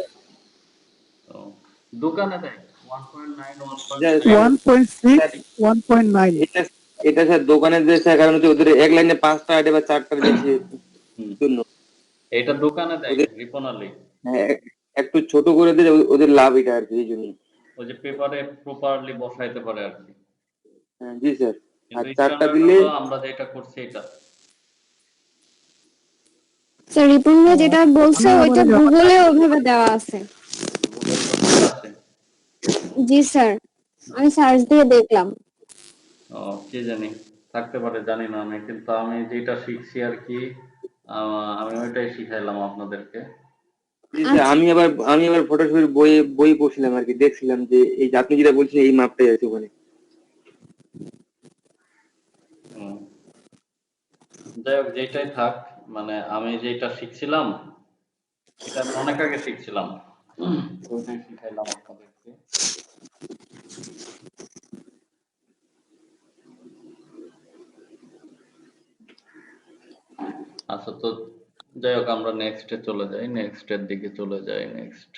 দোকানে দেয় 1.9 স্যার, 1.5। 1.6 স্যার, 1.9। এটা এটা স্যার দোকানে যে স্যার, কারণ হচ্ছে ওদের এক লাইনে 5টা আইডি বা 4টা বেশি জন্য এটা দোকানে দেয় ওদের, রিপন আলী। হ্যাঁ, একটু ছোট করে দিলে ওদের লাভ এটা আর কি, এই জন্য। ওই যে পেপারে প্রপারলি বসাইতে পারে আর কি। হ্যাঁ, জি স্যার। আর কিন্তু 4টা স্ট্যান্ডার্ড দিলে, হলো আমরা যেটা করছি এটা। স্যার রিপন ভাই যেটা বলছে আমি আবার ওইটা গুগলে ওইভাবে দেওয়া আছে। গুগল ডকে আছে। জি স্যার, আমি সার্চ দিয়ে দেখলাম। ও কি জানি, থাকতে পারে, জানি না আমি, কিন্তু আমি যেটা শিখছি আর কি, আমি ওইটাই শিখাইলাম আপনাদেরকে। জি স্যার, আচ্ছা আমি আবার ফটোশপের বই পড়ছিলাম আর কি, দেখছিলাম যে এই যে আপনি যেটা বলছেন এই মাপটাই আছে ওখানে। হুম, যাই হোক যেটাই থাক, মানে আমি যেটা শিখছিলাম এটা আমি অনেক আগে শিখছিলাম, তো ওইটাই শিখাইলাম আপনাদেরকে। আচ্ছা, তো যাই হোক আমরা নেক্সটে চলে যাই, নেক্সটের দিকে চলে যাই। নেক্সট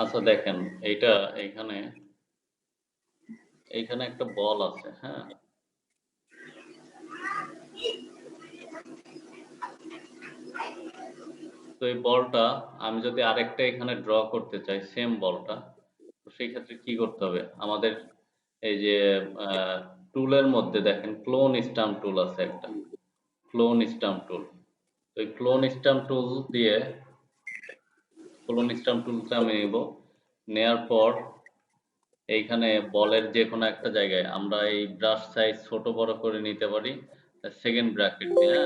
আচ্ছা দেখেন, এইটা এইখানে এইখানে একটা বল আছে, হ্যাঁ। তো এই বলটা আমি যদি আরেকটা এখানে ড্র করতে চাই সেম বলটা, তো সেই ক্ষেত্রে কি করতে হবে আমাদের? এই যে টুলের মধ্যে দেখেন ক্লোন স্টাম্প টুল আছে একটা, ক্লোন স্টাম্প টুল। তো এই ক্লোন স্টাম্প টুল দিয়ে, ক্লোন স্টাম্প টুলটা আমি নেব, নেয়ার পর এইখানে বলের যে কোনো একটা জায়গায় আমরা এই ব্রাশ সাইজ ছোট বড় করে নিতে পারি সেকেন্ড ব্র্যাকেট দিয়ে,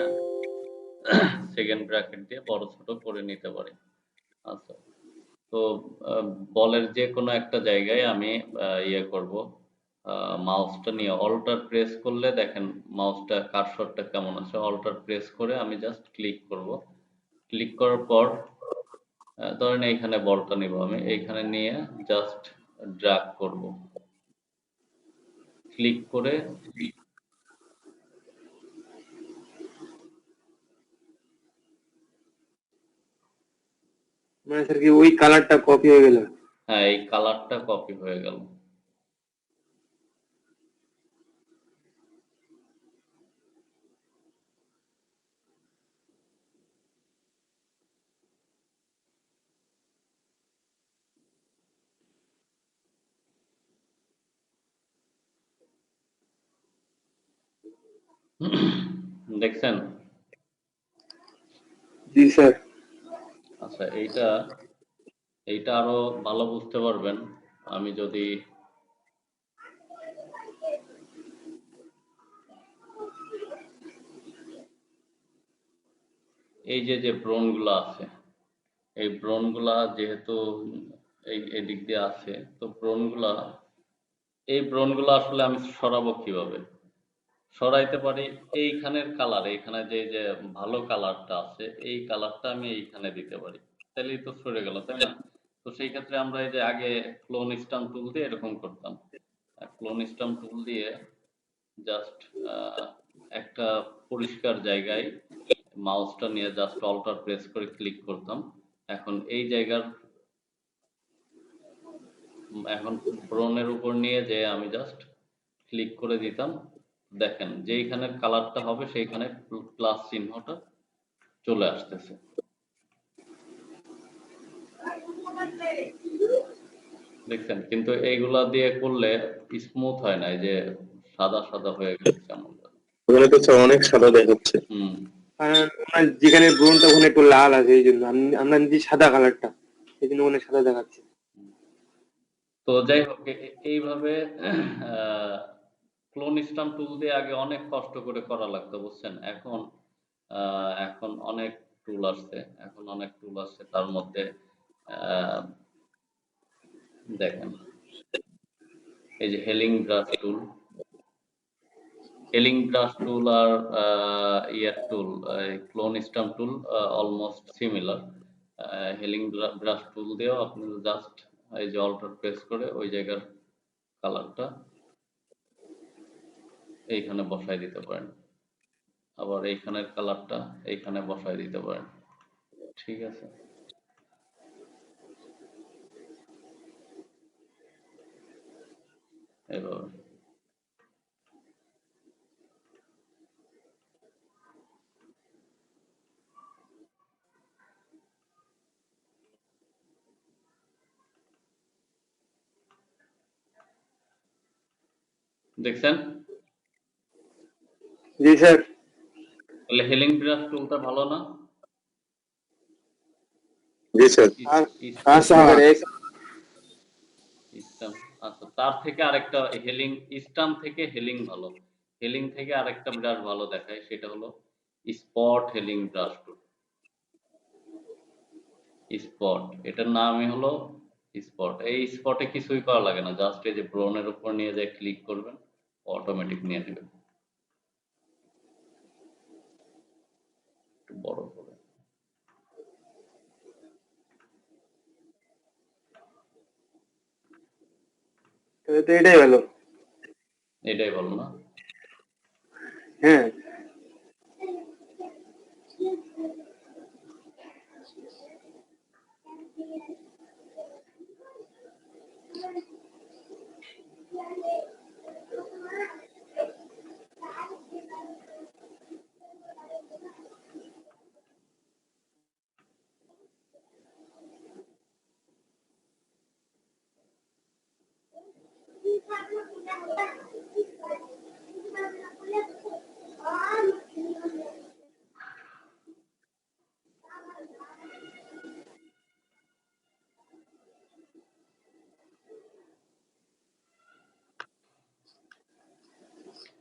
হ্যাঁ, সেকেন্ড ব্র্যাকেট দিয়ে বড় ছোট করে নিতে পারি। আচ্ছা, তো বলের যে কোনো একটা জায়গায় আমি ইয়ে করব, মাউসটা নিয়ে অল্টার প্রেস করলে দেখেন মাউসটা কার্সরটা কেমন আছে। অল্টার প্রেস করে আমি জাস্ট ক্লিক করব। ক্লিক করার পর ধরেন এইখানে বলটা নিব, আমি এইখানে নিয়ে জাস্ট ড্র্যাগ করব। ক্লিক করে মানে স্যার কি ওই কালারটা কপি হয়ে গেল? হ্যাঁ, এই কালারটা কপি হয়ে গেল। দেখছেন? জি স্যার। আচ্ছা, এইটা আরো ভালো বুঝতে পারবেন আমি যদি এই যে ব্রণগুলো আছে, এই ব্রণগুলা যেহেতু এই দিক দিয়ে আছে, তো এই ব্রণগুলা আসলে আমি সরাবো কিভাবে? সরাইতে পারি এইখানের কালার, এইখানে যে ভালো কালারটা আছে এই কালারটা আমি এইখানে দিতে পারি, তাহলেই তো সরে গেল, তাই না? তো সেই ক্ষেত্রে আমরা এই যে আগে ক্লোন স্টাম্প টুল দিয়ে এরকম করতাম। ক্লোন স্টাম্প টুল দিয়ে জাস্ট একটা পরিষ্কার জায়গায় মাউসটা নিয়ে জাস্ট অল্টার প্রেস করে ক্লিক করতাম। এখন এই জায়গার এখন ব্রণের উপর নিয়ে যে আমি জাস্ট ক্লিক করে দিতাম, দেখেন যেইখানের কালারটা হবে সেইখানে প্লাস চিহ্নটা চলে আসতেছে। দেখছেন? কিন্তু এইগুলা দিয়ে করলে স্মুথ হয় না, এই যে সাদা সাদা হয়ে গেছে কেমন। ওখানে তো স্যার অনেক সাদা দেখাচ্ছে। কারণ ওনার যেখানে ব্রণটা ওখানে একটু লাল আছে, এই জন্য আমরা নিচ্ছি সাদা কালারটা, এই জন্য ওখানে সাদা দেখাচ্ছে। তো যাই হোক, এইভাবে ক্লোন স্টাম্প টুল দিয়ে আগে অনেক কষ্ট করে করা লাগতো, বুঝছেন? এখন অনেক টুল আসছে, তার মধ্যে দেখেন এই যে হেলিং ব্রাশ টুল আর ইয়ার tool, clone stamp tool almost similar. Healing brush tool দিয়েও আপনি জাস্ট এই যে অল্টার প্রেস করে ওই জায়গার কালারটা এইখানে বসাই দিতে পারেন, আবার এইখানের কালারটা এইখানে বসাই দিতে পারেন। ঠিক আছে? এভাবে দেখছেন? জি স্যার। তাহলে হেলিং ব্রাশ টুলটা ভালো না? জি স্যার। আচ্ছা আচ্ছা, তার থেকে আরেকটা স্টাম্প থেকে হেলিং ভালো। হেলিং থেকে আরেকটা ব্রাশ ভালো দেখায়, সেটা হলো স্পট হেলিং ব্রাশ টুল। স্পট, এটার নামই হলো স্পট। এই স্পটে কিছুই করা লাগে না, জাস্ট এই যে ব্রনের উপর নিয়ে যায় ক্লিক করবেন, অটোমেটিক নিয়ে নেবেন। একটু বড় করে তো এটাই ভালো। এটাই ভালো না? হ্যাঁ।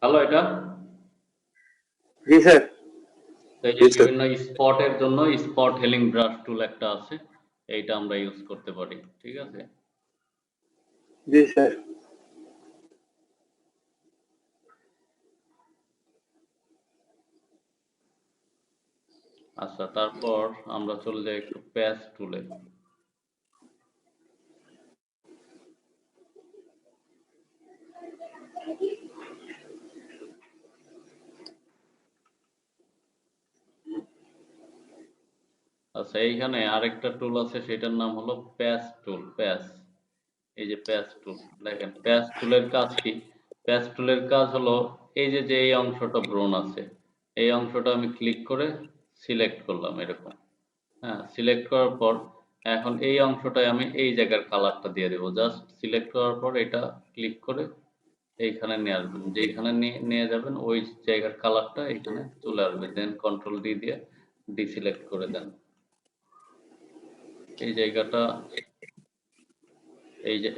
হ্যালো, এটা জি স্যার। এই যে বিভিন্ন স্পটের জন্য স্পট হেলিং ব্রাশ টুল একটা আছে, এইটা আমরা ইউজ করতে পারি, ঠিক আছে? জি স্যার। আচ্ছা, তারপর আমরা চলে যাই একটু প্যাচ টুলে। আচ্ছা, এইখানে আরেকটা টুল আছে, সেটার নাম হলো প্যাচ টুল। প্যাচ, এই যে প্যাচ টুল, দেখেন প্যাচ টুলের কাজ কি? প্যাচ টুলের কাজ হলো এই যে এই অংশটা ব্রোন আছে, এই অংশটা আমি ক্লিক করে সিলেক্ট করলাম এরকম। হ্যাঁ, সিলেক্ট করার পর এখন এই অংশটায় আমি এই জায়গার কালারটা দিয়ে দেবো। জাস্ট সিলেক্ট করার পর এটা ক্লিক করে এইখানে নিয়ে আসবেন, যেখানে নিয়ে যাবেন ওই জায়গার কালারটা এখানে চলে আসবে। দেন কন্ট্রোল ডি দিয়ে ডিসিলেক্ট করে দেন এই জায়গাটা,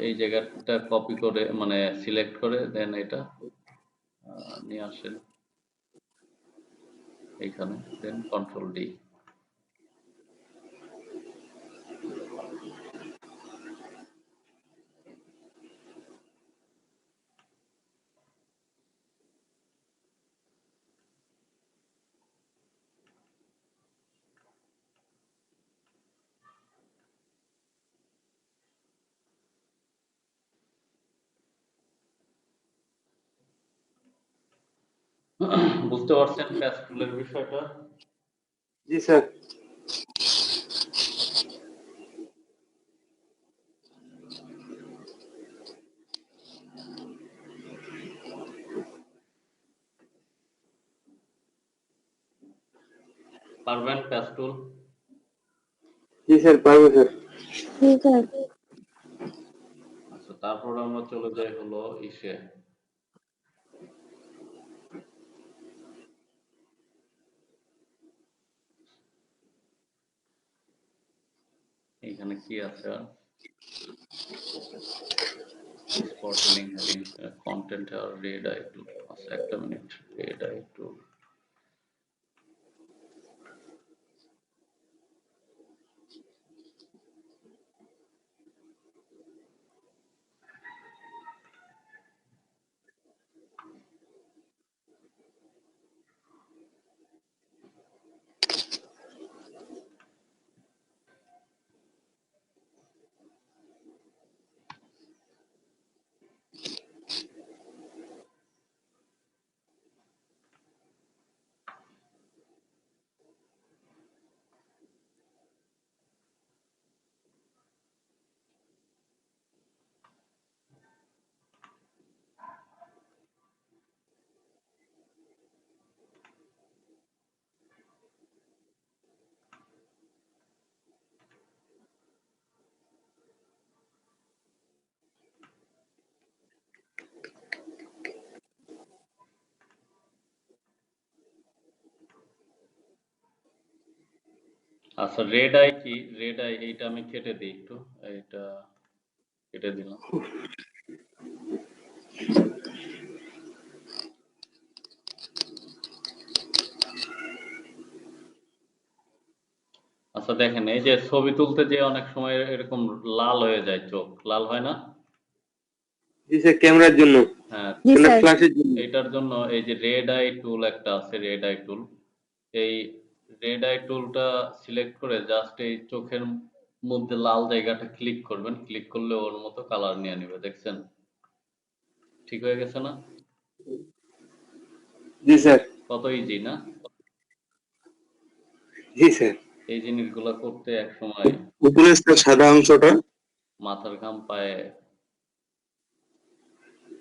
এই জায়গাটা কপি করে মানে সিলেক্ট করে দেন এটা নিয়ে আসেন এইখানে, দেন কন্ট্রোল ডি। বুঝতে পারছেন প্যাচ টুলের বিষয়টা? জি স্যার। পারবেন প্যাচ টুল? জি স্যার, পারবো স্যার। ঠিক আছে। আচ্ছা, তারপর আমরা চলে যাই হলো ইসে, এইখানে কি আছে আর স্পটেলিং হেডিং কন্টেন্ট আর রেড আই টুল। আচ্ছা, একটা মিনিট, রেড আই টুল। আচ্ছা, রেড আই কি? রেড আই এইটা আমি কেটে দিই একটু, এইটা কেটে দিলাম। আচ্ছা, দেখেন এই যে ছবি তুলতে যে অনেক সময় এরকম লাল হয়ে যায়, চোখ লাল হয় না? জি স্যার, ক্যামেরার জন্য, হ্যাঁ, জি ক্যামেরা স্যার। ফ্ল্যাশের জন্য। এটার জন্য এই যে রেড আই টুল একটা আছে, রেড আই টুল। এই রেড আই টুলটা সিলেক্ট করে জাস্ট এই চোখের মধ্যে লাল জায়গাটা ক্লিক করবেন, ক্লিক করলে ওর মতো কালার নিয়ে নেবে। দেখছেন ঠিক হয়ে গেছে না? জি স্যার। কত ইজি না? জি স্যার। এই জিনিসগুলো করতে এক সময় উপরের যে সাদা অংশটা, মাথার ঘাম পায়ে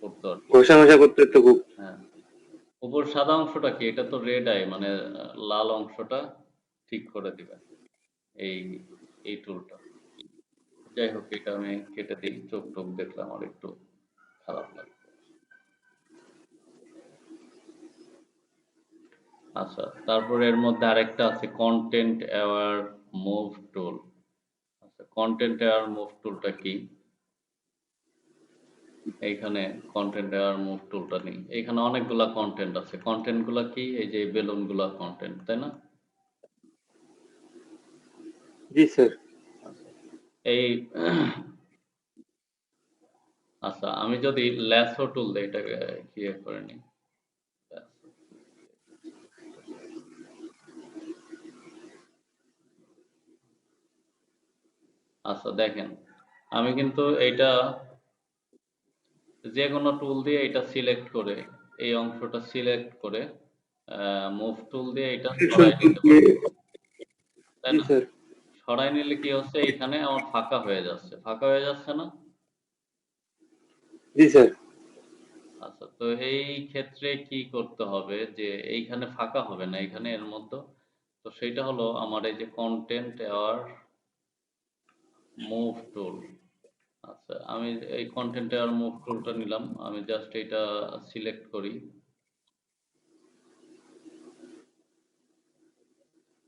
করতে আর কি। ঘষা ঘষা করতে তো খুব। হ্যাঁ, উপর সাদা অংশটা কি? এটা তো রেড আই, মানে লাল অংশটা ঠিক করে দিবেন এই এই টুলটা। যাই হোক, এটা আমি কেটে দিই, চোখ টোক দেখলাম আর একটু খারাপ লাগে। আচ্ছা, তারপর এর মধ্যে আরেকটা আছে কন্টেন্ট অ্যাওয়ার মুভ টুল। আচ্ছা, কন্টেন্ট অ্যাওয়ার মুভ টুলটা কি? এইখানে কন্টেন্ট অ্যাওয়ার মুভ টুলটা নেই, এখানে অনেকগুলা কন্টেন্ট আছে। কন্টেন্ট গুলা কি? এই যে বেলুন গুলা কন্টেন্ট, তাই না? জি স্যার। এই আচ্ছা, আমি যদি ল্যাসো টুল দিই, এটাকে ক্লিয়ার করে নিই। আচ্ছা দেখেন, আমি কিন্তু এইটা যে কোনো টুল দিয়ে এটা সিলেক্ট করে, এই অংশটা সিলেক্ট করে মুভ টুল দিয়ে এটা সরাই নিতে পারি, তাই জি না? স্যার। সরাই নিলে কি হচ্ছে, এখানে আমার ফাঁকা হয়ে যাচ্ছে, ফাঁকা হয়ে যাচ্ছে না? জি স্যার। আচ্ছা, তো এই ক্ষেত্রে কি করতে হবে, যে এইখানে ফাঁকা হবে না, এখানে এর মধ্যে, তো সেইটা হলো আমার এই যে কন্টেন্ট আর মুভ টুল। আচ্ছা, আমি এই কন্টেন্ট আর মুভ টুলটা নিলাম, আমি জাস্ট এটা সিলেক্ট করি।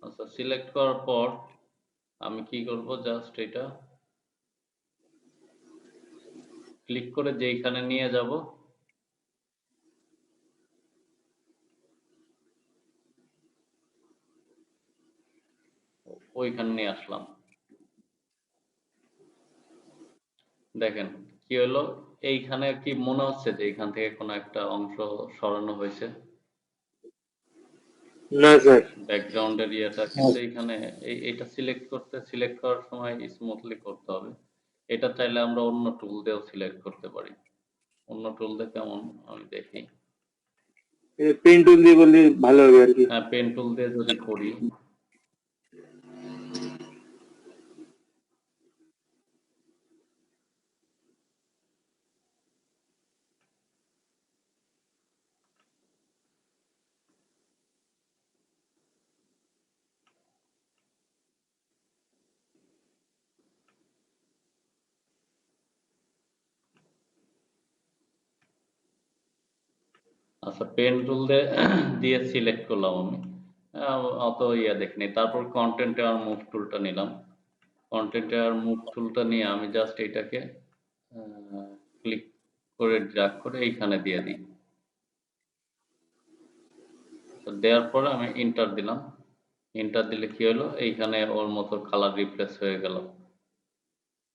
আচ্ছা, সিলেক্ট করার পর আমি কি করব, জাস্ট এটা ক্লিক করে যেইখানে নিয়ে যাব, ওইখানে নিয়ে আসলাম। দেখেন কি হলো, এইখানে কি মনে হচ্ছে যে এইখান থেকে কোনো একটা অংশ সরানো হয়েছে, না স্যার। ব্যাকগ্রাউন্ডের ইয়েটা, কিন্তু এইখানে এইটা সিলেক্ট করার সময় স্মুথলি করতে হবে। এটা চাইলে আমরা অন্য টুল দিয়েও সিলেক্ট করতে পারি। অন্য টুল দিয়ে কেমন আমি দেখি। পেন টুল দিয়ে করলে ভালো হবে আর কি। হ্যাঁ, পেন টুল দিয়ে যদি করি, আচ্ছা পেন টুল দিয়ে সিলেক্ট করলাম আমি, অত ইয়ে দেখিনি। তারপর কন্টেন্ট আর মুভ টুলটা নিলাম, কন্টেন্ট আর মুভ টুলটা নিয়ে আমি জাস্ট এটাকে ক্লিক করে ড্র্যাগ করে এইখানে দিয়ে দিই। তো দেওয়ার পরে আমি ইন্টার দিলাম, ইন্টার দিলে কি হলো, এইখানে ওর মতো কালার রিপ্লেস হয়ে গেল।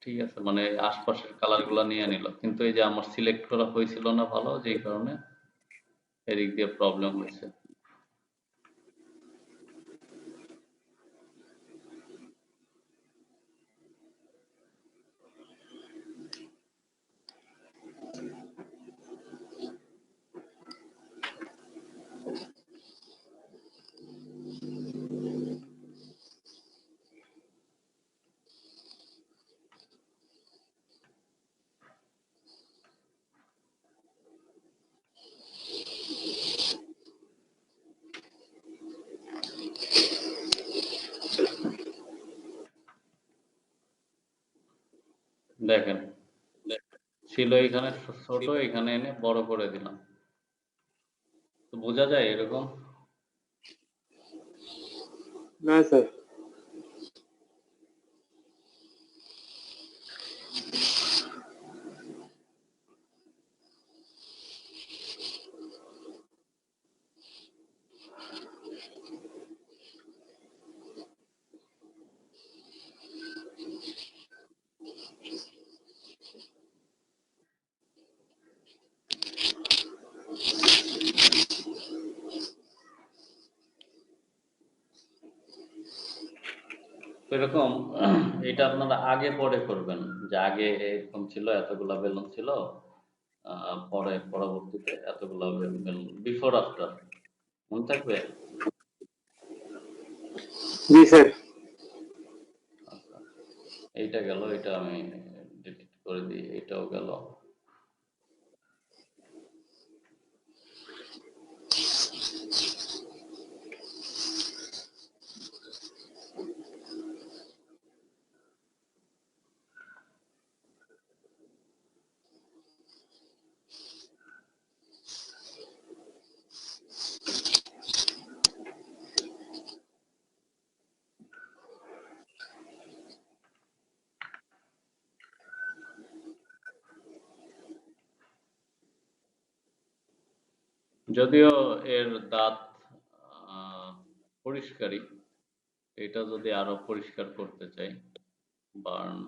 ঠিক আছে, মানে আশপাশের কালার গুলা নিয়ে নিল, কিন্তু এই যে আমার সিলেক্ট করা হয়েছিল না ভালো, যেই কারণে এদিক দিয়ে প্রবলেম হয়েছে। দেখেন ছিল এখানে ছোট, এখানে এনে বড় করে দিলাম, তো বোঝা যায় এরকম। না স্যার। তো এরকম এটা আপনারা আগে পরে করবেন, যে আগে এরকম ছিল, এতগুলা বেলুন ছিল, পরে পরবর্তীতে এতগুলা বেলুন, বিফোর আফটার মনে থাকবে। জি স্যার। আচ্ছা, এইটা গেল, এটা আমি ডিলিট করে দিই, এটাও গেল। যদিও এর দাঁত পরিষ্কারই, এটা যদি আরো পরিষ্কার করতে চাই, বার্ন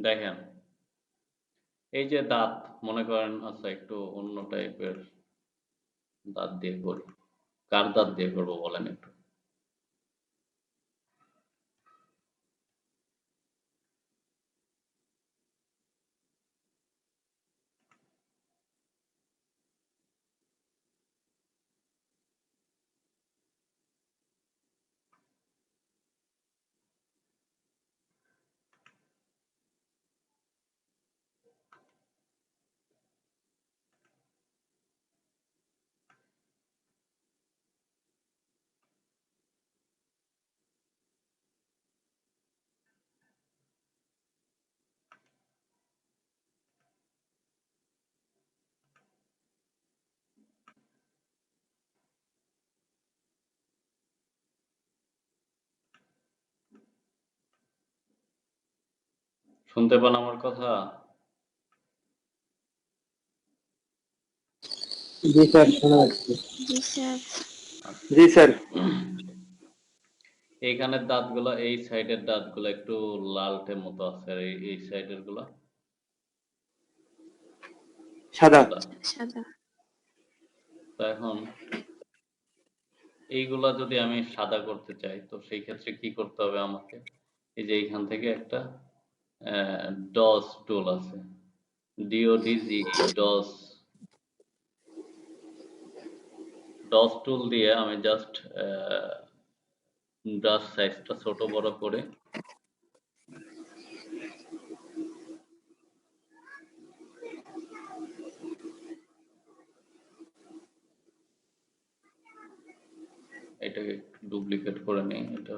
দেখেন এই যে দাঁত, মনে করেন আচ্ছা একটু অন্য টাইপের দাঁত দিয়ে করি। কার দাঁত দিয়ে করবো বলেন একটু? শুনতে পান আমার কথা? জি স্যার, শোনা যাচ্ছে। জি স্যার। জি স্যার। এইখানের দাঁতগুলা, এই সাইডের দাঁতগুলা একটু লালটে মতো আছে, আর এই সাইডের গুলা সাদা। সাদা। সাদা। তো এখন এইগুলা যদি আমি সাদা করতে চাই, তো সেই ক্ষেত্রে কি করতে হবে আমাকে? এই যে এইখান থেকে একটা ডস টুল আছে, DODGE, ডস ডস টুল দিয়ে আমি জাস্ট ব্রাশ সাইজটা ছোট বড় করে এটাকে ডুপ্লিকেট করে নিই। এটা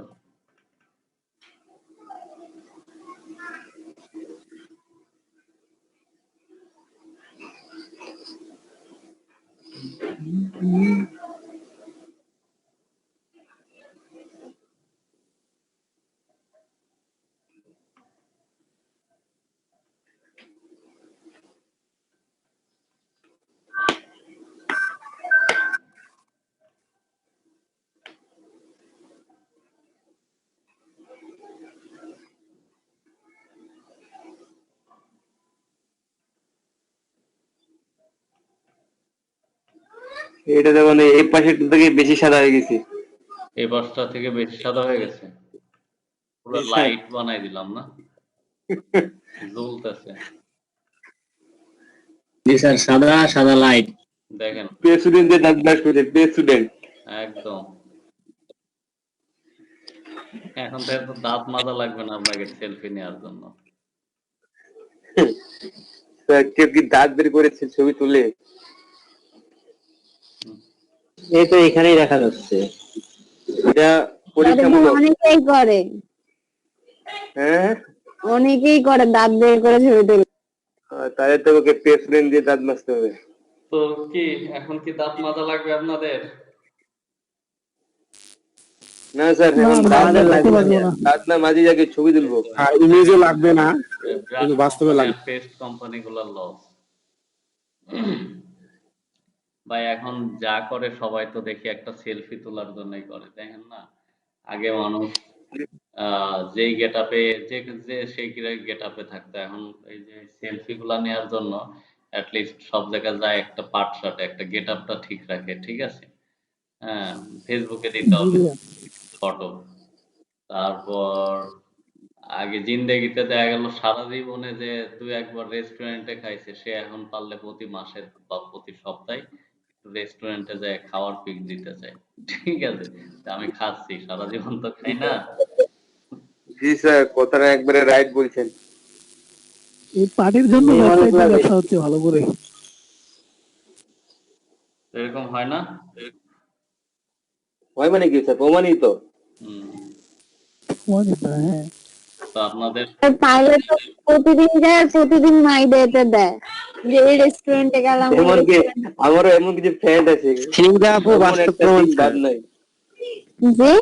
এটা যেমন এই পাশের থেকে বেশি সাদা হয়ে গেছে। এই পাশটা থেকে বেশি সাদা হয়ে গেছে, পুরো জি স্যার। লাইট বানাই দিলাম না, জ্বলতেছে। জি স্যার, সাদা সাদা লাইট। দেখেন প্রেসিডেন্ট যে দাঁত ব্রাশ করে, প্রেসিডেন্ট। একদম। এখন থেকে তো দাঁত মাজা লাগবে না আপনাকে সেলফি নেওয়ার জন্য। স্যার, কেউ কি দাঁত বের করেছে ছবি তুলে? এই তো এখানেই দেখা যাচ্ছে। এটা আরে ভাই, পরীক্ষামূলক। অনেকেই করে, হ্যাঁ, অনেকেই করে দাঁত বের করে ছবি তোলে। তাহলে তো ওকে প্রেসিডেন্ট দিয়ে দাঁত মাজতে হবে। তো কি এখন কি দাঁত মাজা লাগবে আপনাদের? না স্যার, না এখন না, দাঁত আমাদের না দেখতে মাজি, পারবো না। দাঁত না মাজি আগে ছবি তুলবো। আর ইমেজও লাগবে না, ব্রাশ কিন্তু বাস্তবে কোম্পানি লাগবে। আর পেস্ট কোম্পানিগুলোর লস। ভাই এখন যা করে সবাই তো দেখি একটা সেলফি তোলার জন্যই করে, দেখেন না? আগে মানুষ যেই গেটআপে যে যে সেই গেটআপে থাকতো, এখন এই যে সেলফি গুলা নেওয়ার জন্য অ্যাটলিস্ট সব জায়গায় যায় একটা পাট শার্ট, একটা গেটআপটা ঠিক রাখে, ঠিক আছে? হ্যাঁ, ফেসবুকে দিতে জি হবে ভাইয়া। ফটো। তারপর আগে জিন্দেগিতে দেখা গেল সারা জীবনে যে দুই একবার রেস্টুরেন্টে খাইছে, সে এখন পারলে প্রতি মাসে বা প্রতি সপ্তাহে রেস্টুরেন্টে যায় খাওয়ার পিক দিতে চায়, ঠিক আছে? তা আমি খাচ্ছি, সারা জীবন তো খাই না। জি স্যার, কথাটা একবারে রাইট বলছেন। এই পার্টির জন্য ওয়েবসাইটের ব্যবসা হচ্ছে ভালো করে। এরকম হয় না? হয় মানে কি স্যার, প্রমাণিত। হুম। হ্যাঁ, তো আপনাদের পাইলে তো প্রতিদিন যায় আর প্রতিদিন মাই ডেতে দেয় যে এই রেস্টুরেন্টে গেলাম, ওই এমনকি রেস্টুরেন্টে। আমারও এমন কিছু ফ্রেন্ড আছে, সিংদা আপু এমন বাস্তব একটা প্রমাণ দিন স্যার। বাদ নাই। জি,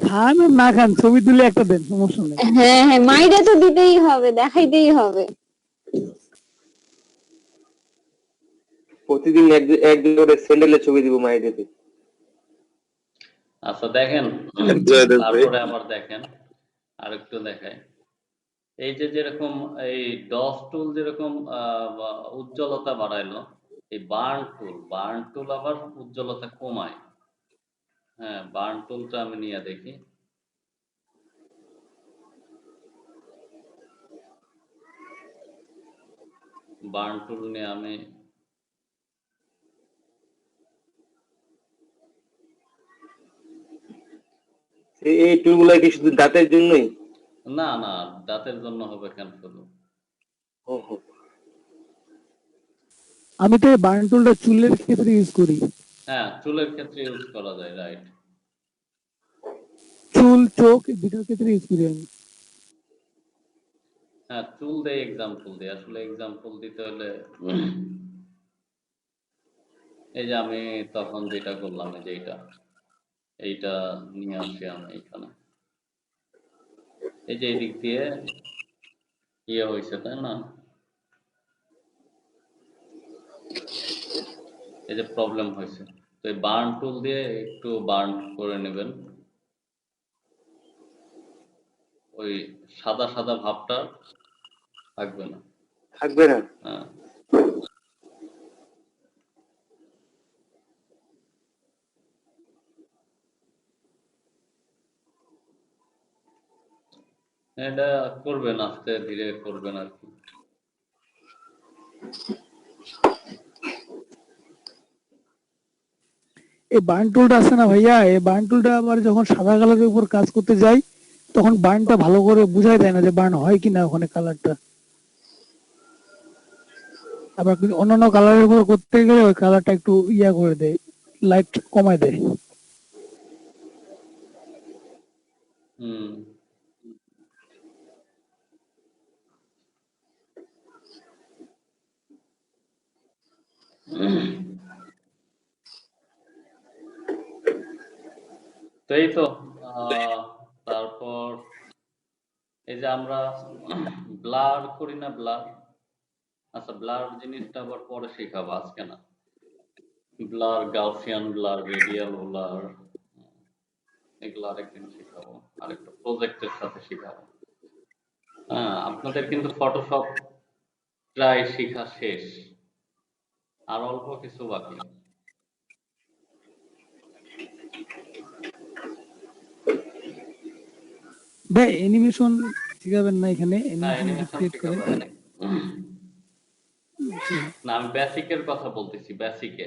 খান আর না খান ছবি তুলে একটা দেন, সমস্যা নেই। হ্যাঁ হ্যাঁ, মাই ডে তো দিতেই হবে, দেখাইতেই হবে। প্রতিদিন এক এক দুটো করে স্যান্ডেলের ছবি দিব মায়ের দিতে। আচ্ছা দেখেন, জয়দেব ভাই তারপরে আবার দেখেন আরেকটু দেখাই। এই যে যেরকম এই ডস টুল যেরকম উজ্জ্বলতা বাড়াইলো, এই বার্ন টুল আবার উজ্জ্বলতা কমায়। হ্যাঁ, বার্ন টুলটা আমি নিয়ে দেখি। বার্ন টুল নিয়ে আমি এই টুলগুলো কি শুধু দাঁতের জন্যই? না না, দাঁতের জন্য হবে কেন শুধু? ও হো। আমি তো এই বার্ন টুলটা চুলের ক্ষেত্রে ইউজ করি। হ্যাঁ, চুলের ক্ষেত্রে ইউজ করা যায়, রাইট। চুল, চোখ দুটোর ক্ষেত্রে ইউজ করি আমি। হ্যাঁ, চুল দিয়ে এক্সাম্পল দিই। আসলে এক্সাম্পল দিতে হলে এই যে আমি তখন যেটা করলাম, এই যে এইটা নিয়ে আসি আমি এখানে। এই যে এই দিক দিয়ে ইয়ে হয়েছে, তাই না? এই যে প্রবলেম হয়েছে, তো এই বার্ন টুল দিয়ে একটু বার্ন করে নেবেন, ওই সাদা সাদা ভাবটা থাকবে না। থাকবে না? হ্যাঁ, এটা করবেন, আস্তে ধীরে করবেন আর কি। এই বার্ন টুলটা আছে না ভাইয়া, এই বার্ন টুলটা আবার যখন সাদা কালারের উপর কাজ করতে যাই তখন বার্নটা ভালো করে বোঝাই দেয় না যে বার্ন হয় কিনা ওখানে কালারটা। আবার কিন্তু অন্যান্য কালারের উপর করতে গেলে ওই কালারটা একটু ইয়া করে দেয়, লাইট কমায় দেয়। হুম, তো এই তো তারপর এই যে আমরা ব্লার করি না, ব্লার। আচ্ছা, ব্লার জিনিসটা আবার পরে শেখাবো, আজকে না। Blur, Gaussian blur, radial blur, এগুলো আরেকদিন শেখাবো, আরেকটা প্রজেক্টের সাথে শেখাবো। হ্যাঁ, আপনাদের কিন্তু ফটোশপ প্রায় শেখা শেষ, আর অল্প কিছু বাকি। ভাই অ্যানিমেশন শিখাবেন না এখানে? হ্যাঁ, অ্যানিমেশন অ্যানিমেশন ক্রিয়েট করে। শেখাবো। না, আমি বেসিকের কথা বলতেছি, বেসিকে।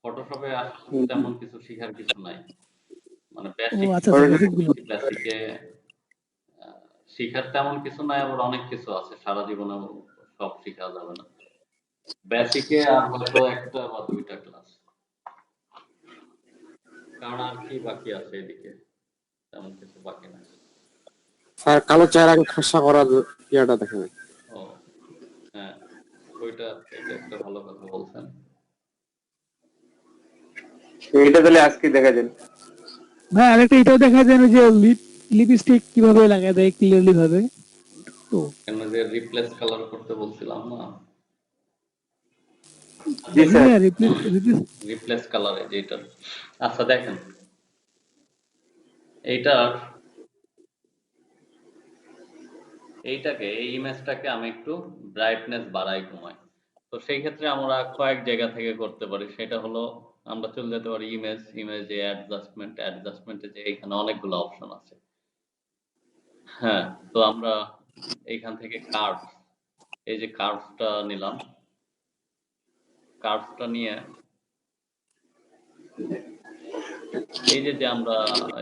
ফটোশপে আসলে তেমন কিছু শেখার কিছু নাই, মানে ও বেসিক আচ্ছা আচ্ছা, বেসিক গুলো। বেসিকে শিখার তেমন কিছু নাই, আবার অনেক কিছু আছে, সারা জীবনে সব শেখা যাবে না। বেসিকে আর হয়তো একটা বা দুইটা ক্লাস, কারণ আর কি বাকি আছে এদিকে, তেমন কিছু বাকি নাই। স্যার, কালো চেহারাকে খাসা করার ইয়াটা দেখেন। ও হ্যাঁ, ওইটা, এটা একটা ভালো কথা বলছেন। এটা তাহলে আজকে দেখা যান। ভাই আরেকটা এটাও দেখা যায় না যে লিপস্টিক কিভাবে লাগায় দেয় ক্লিয়ারলি ভাবে। তো কেন যে রিপ্লেস কালার করতে বলছিলাম না, জি দেখি স্যার। ভাইয়া রিপ্লেস রিপ্লেস। রিপ্লেস কালারে যেটা। আচ্ছা দেখেন, এইটার এইটাকে, এই ইমেজটাকে আমি একটু ব্রাইটনেস বাড়াই কমাই। তো সেই ক্ষেত্রে আমরা কয়েক জায়গা থেকে করতে পারি। সেটা হলো, আমরা চলে যেতে পারি ইমেজে অ্যাডজাস্টমেন্টে, যে এখানে অনেকগুলো অপশন আছে। হ্যাঁ, তো আমরা এইখান থেকে কার্ভস, এই যে কার্ভসটা নিলাম, কার্ভসটা নিয়ে এই যে যে আমরা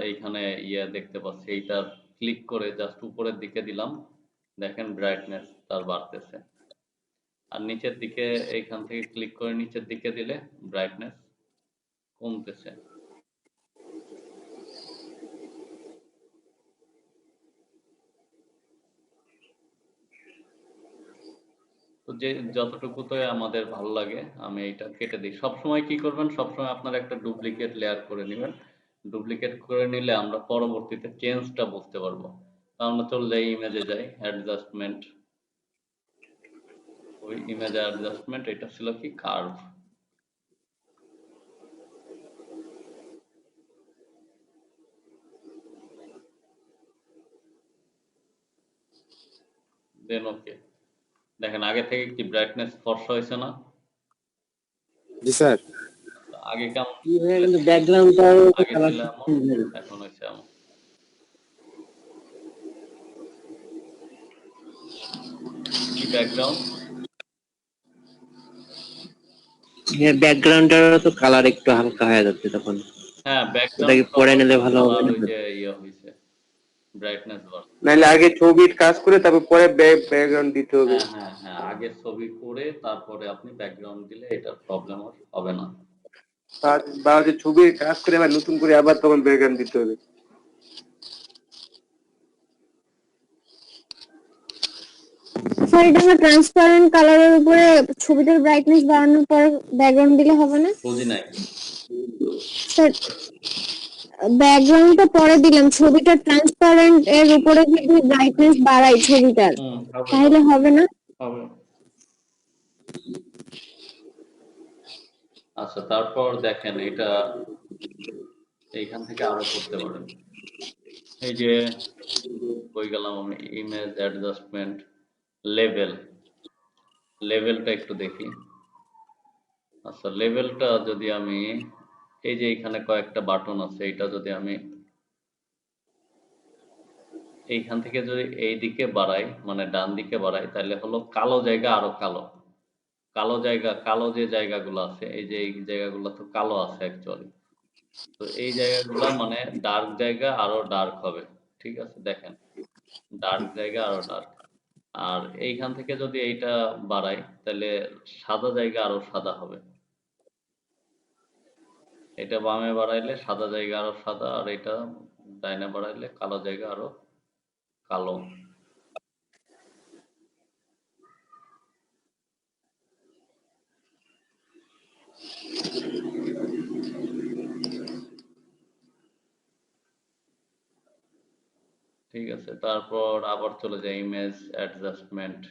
এইখানে ইয়ে দেখতে পাচ্ছি, এইটা ক্লিক করে জাস্ট উপরের দিকে দিলাম, দেখেন ব্রাইটনেস তার বাড়তেছে। আর নিচের দিকে এইখান থেকে ক্লিক করে নিচের দিকে দিলে ব্রাইটনেস কমতেছে। তো যে যতটুকুতে আমাদের ভালো লাগে আমি এইটা কেটে দিই। সবসময় কি করবেন, সবসময় আপনার একটা ডুপ্লিকেট লেয়ার করে নেবেন। ডুপ্লিকেট করে নিলে আমরা পরবর্তীতে চেঞ্জটা বুঝতে পারবো। তো আমরা চলে যাই, ইমেজে যাই, অ্যাডজাস্টমেন্ট, ওই ইমেজ অ্যাডজাস্টমেন্ট, এটা ছিল কি কার্ভ। দেন ওকে। দেখেন আগে থেকে কি ব্রাইটনেস ফর্সা হয়েছে না? জি স্যার। আগে কেমন কি হয়ে কিন্তু ব্যাকগ্রাউন্ডটাও আগে কালার ছিল এমন, এখন হয়েছে এমন। কি ব্যাকগ্রাউন্ড? ব্যাকগ্রাউন্ডটারও তো কালার একটু হালকা হয়ে যাচ্ছে তখন। হ্যাঁ ওটা ব্যাকগ্রাউন্ড কি পরে নিলে ভালো হবে কালার না? ওই যে হয়েছে ব্রাইটনেস বার। নাহলে আগে ছবির কাজ করে তারপর পরে ব্যাকগ্রাউন্ড দিতে হবে। হ্যাঁ আগে ছবি করে তারপরে আপনি ব্যাকগ্রাউন্ড দিলে এটার প্রবলেম হবে না। বা হচ্ছে ছবির কাজ করে আবার নতুন করে আবার তখন ব্যাকগ্রাউন্ড দিতে হবে। স্যার এটা আমরা ট্রান্সপারেন্ট কালারের উপরে ছবিটার ব্রাইটনেস বাড়ানোর পর ব্যাকগ্রাউন্ড দিলে হবে না? বুঝি নাই। স্যার ব্যাকগ্রাউন্ডটা পরে দিলাম, ছবিটা ট্রান্সপারেন্ট এর উপরে যদি ব্রাইটনেস বাড়াই ছবিটার তাহলে হবে না? হবে। আচ্ছা তারপর দেখেন এটা এইখান থেকে আরো করতে পারেন। এই যে কই গেলাম আমি, ইমেজ অ্যাডজাস্টমেন্ট, লেভেলটা একটু দেখি। আচ্ছা লেভেলটা যদি আমি এই যে এখানে কয়েকটা বাটন আছে, এটা যদি আমি এইখান থেকে যদি এই দিকে বাড়াই মানে ডান দিকে বাড়াই তাহলে হলো কালো জায়গা আরো কালো, কালো যে জায়গাগুলো আছে এই যে এই জায়গাগুলো তো কালো আছে অ্যাকচুয়ালি, তো এই জায়গাগুলো মানে ডার্ক জায়গা আরো ডার্ক হবে। ঠিক আছে দেখেন ডার্ক জায়গা আরো ডার্ক। আর এইখান থেকে যদি এইটা বাড়াই তাহলে সাদা জায়গা আরো সাদা হবে। এটা বামে বাড়াইলে সাদা জায়গা আরো সাদা, আর এটা ডাইনে বাড়াইলে কালো জায়গা আরো কালো। ঠিক আছে তারপর আবার চলে যায় ইমেজ অ্যাডজাস্টমেন্ট,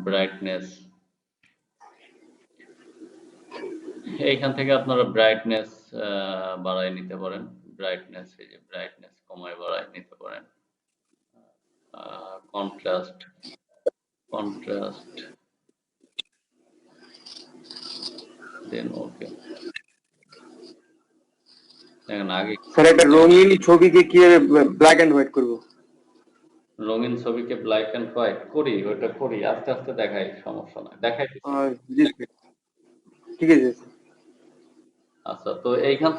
ব্রাইটনেস। এইখান থেকে আপনারা ব্রাইটনেস বাড়াই নিতে পারেন, ব্রাইটনেস এই যে ব্রাইটনেস কমায় বাড়াই নিতে পারেন। কন্ট্রাস্ট দেন ওকে। দেখেন আগে স্যার একটা রঙিন ছবিকে কিভাবে ব্ল্যাক এন্ড হোয়াইট করবো? রঙিন ছবিকে ব্ল্যাক এন্ড হোয়াইট করি, ওটা করি আস্তে আস্তে দেখাই, সমস্যা নাই দেখাই। জি স্যার। ঠিক আছে। আচ্ছা তো এইখান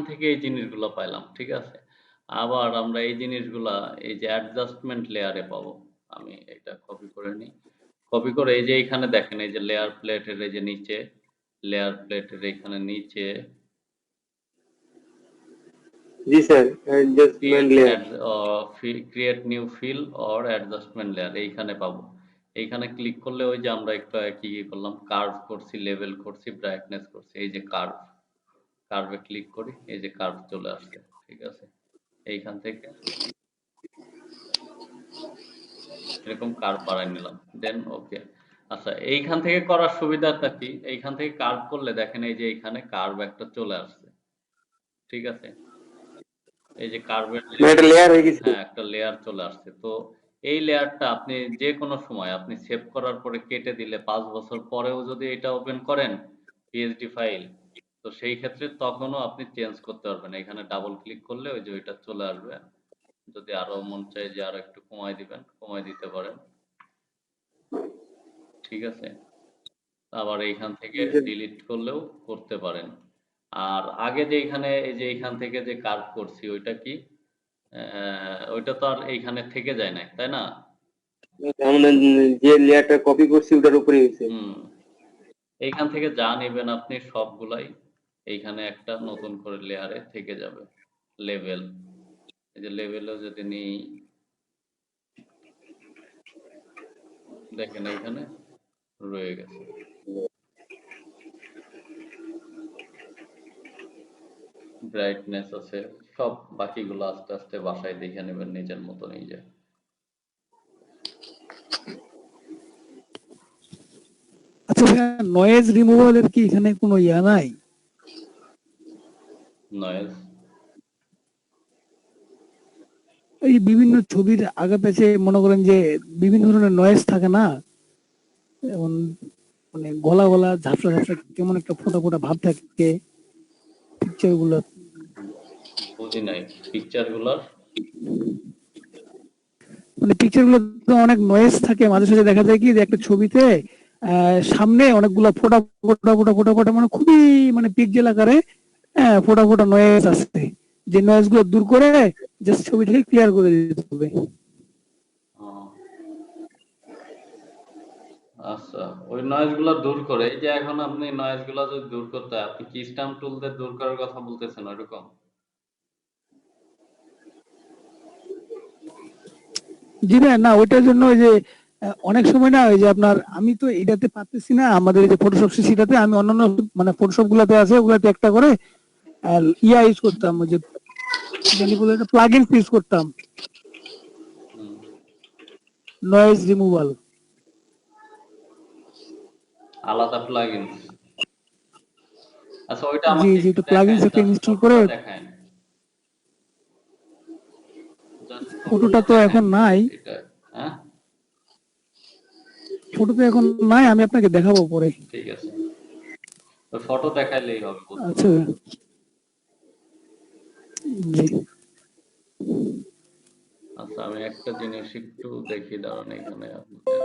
থেকে এই জিনিসগুলো পাইলাম। ঠিক আছে আবার আমরা এই জিনিসগুলা এই যে অ্যাডজাস্টমেন্ট লেয়ারে পাবো। আমি এটা কপি করে নিই, কপি করে এই যে এইখানে দেখেন এই যে লেয়ার প্লেটের এই যে নিচে, লেয়ার প্লেটের এইখানে নিচে জি sir, adjustment layer. Create new fill or adjustment layer এইখানে পাবো। এইখানে ক্লিক করলে ওই যে আমরা একটু কি করলাম, কার্ভ করছি, লেভেল করছি, ব্রাইটনেস করছি, এই যে কার্ভে ক্লিক করি, এই যে কার্ভ চলে আসছে। ঠিক আছে এইখান থেকে এরকম কার্ভ বাড়াই নিলাম, দেন ওকে। আচ্ছা এইখান থেকে করার সুবিধাটা কি, এইখান থেকে কার্ভ করলে দেখেন এই যে এইখানে কার্ভ একটা চলে আসছে। ঠিক আছে এই যে কার্ভের একটা লেয়ার হয়ে গেছে। হ্যাঁ একটা লেয়ার চলে আসছে। তো এই লেয়ারটা আপনি যে কোনো সময় আপনি সেভ করার পরে কেটে দিলে 5 বছর পরেও যদি এটা ওপেন করেন পিএসডি ফাইল, তো সেই ক্ষেত্রে তখনও আপনি চেঞ্জ করতে পারবেন। এখানে ডাবল ক্লিক করলে ওই যে ওইটা চলে আসবে। যদি আরো মন চায় যে আরো একটু কমাই দিবেন, কমাই দিতে পারেন। ঠিক আছে আবার এইখান থেকে ডিলিট করলেও করতে পারেন। আর আগে যে এখানে এই যে এইখান থেকে যে কার্ভ করছি ওইটা কি, ওইটা তো আর এইখানে থেকে যায় না তাই না? আমাদের যে লেয়ারটা কপি করছি ওটার উপরে হয়েছে। এইখান থেকে যা নেবেন আপনি সবগুলাই এইখানে একটা নতুন করে লেয়ারে থেকে যাবে। লেভেল এই যে লেভেলও যদি নিই দেখেন এইখানে রয়ে গেছে। ব্রাইটনেস আছে, সব বাকিগুলো আস্তে আস্তে বাসায় দেখে নেবেন নিজের মতো নিজে। আচ্ছা ভাইয়া, নয়েজ রিমুভালের কি এখানে কোনো ইয়া নাই? নয়েজ এই বিভিন্ন ছবির আগে পেছে মনে করেন যে বিভিন্ন ধরনের নয়েজ থাকে না, যেমন মানে গলা গলা ঝাপসা ঝাপসা কেমন একটা ফোটা ফোটা ভাব থাকে পিকচার গুলো। বুঝি নাই পিকচার গুলার। মানে পিকচার গুলো তো অনেক নয়েজ থাকে, মাঝে সাঝে দেখা যায় কি যে একটা ছবিতে সামনে অনেকগুলা ফোটা ফোটা ফোটা ফোটা ফোটা মানে খুবই মানে পিক্সেল আকারে ফোটা ফোটা নয়েজ আসছে, যে নয়েজ গুলো দূর করে জাস্ট ছবিটাকে ক্লিয়ার করে দিতে হবে। আচ্ছা, ওই নয়েজ গুলা দূর করে, এই যে এখন আপনি নয়েজ গুলা যদি দূর করতে হয়, আপনি কি স্ট্যাম্প টুল দিয়ে দূর করার কথা বলতেছেন ওইরকম? জি ভাই, না ওইটার জন্য ওই যে অনেক সময় না ওই যে আপনার আমি তো এটাতে পারতেছি না, আমাদের এই যে ফটোশপ সিটাতে আমি অন্যান্য মানে ফটোশপ গুলাতে আছে ওগুলাতে একটা করে ইয়া ইউজ করতাম, ওই যে কি জানি বলে এটা প্লাগ ইন ইউজ করতাম, হুম, নয়েজ রিমুভাল। আলাদা প্লাগইনস। আচ্ছা, ওইটা জি আমাকে জি, একটু তো প্লাগ দেখায়, ইনস একটা জাস্ট ইনস্টল করে। ফটোটা দেখায়, জাস্ট ফটোটা ফটোটা তো দেখায় এখন নাই, এটা। হ্যাঁ, ফটো তো এখন নাই, আমি আপনাকে দেখাবো পরে। ঠিক আছে, ওই ফটো দেখাইলেই হবে বুঝতে আচ্ছা, পারবো। জি। আচ্ছা, আমি একটা জিনিস একটু দেখি, দাঁড়ান এখানে আপনাদের।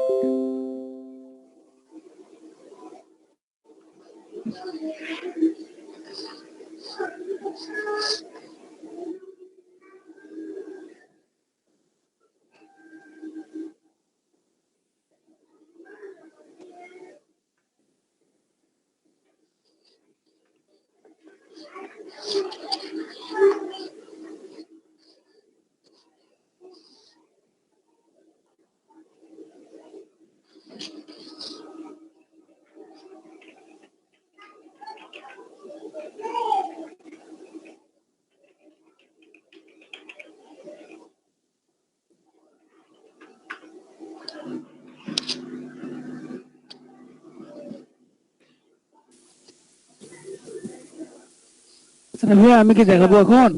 আচ্ছা ভাইয়া, আমি কি দেখাবো এখন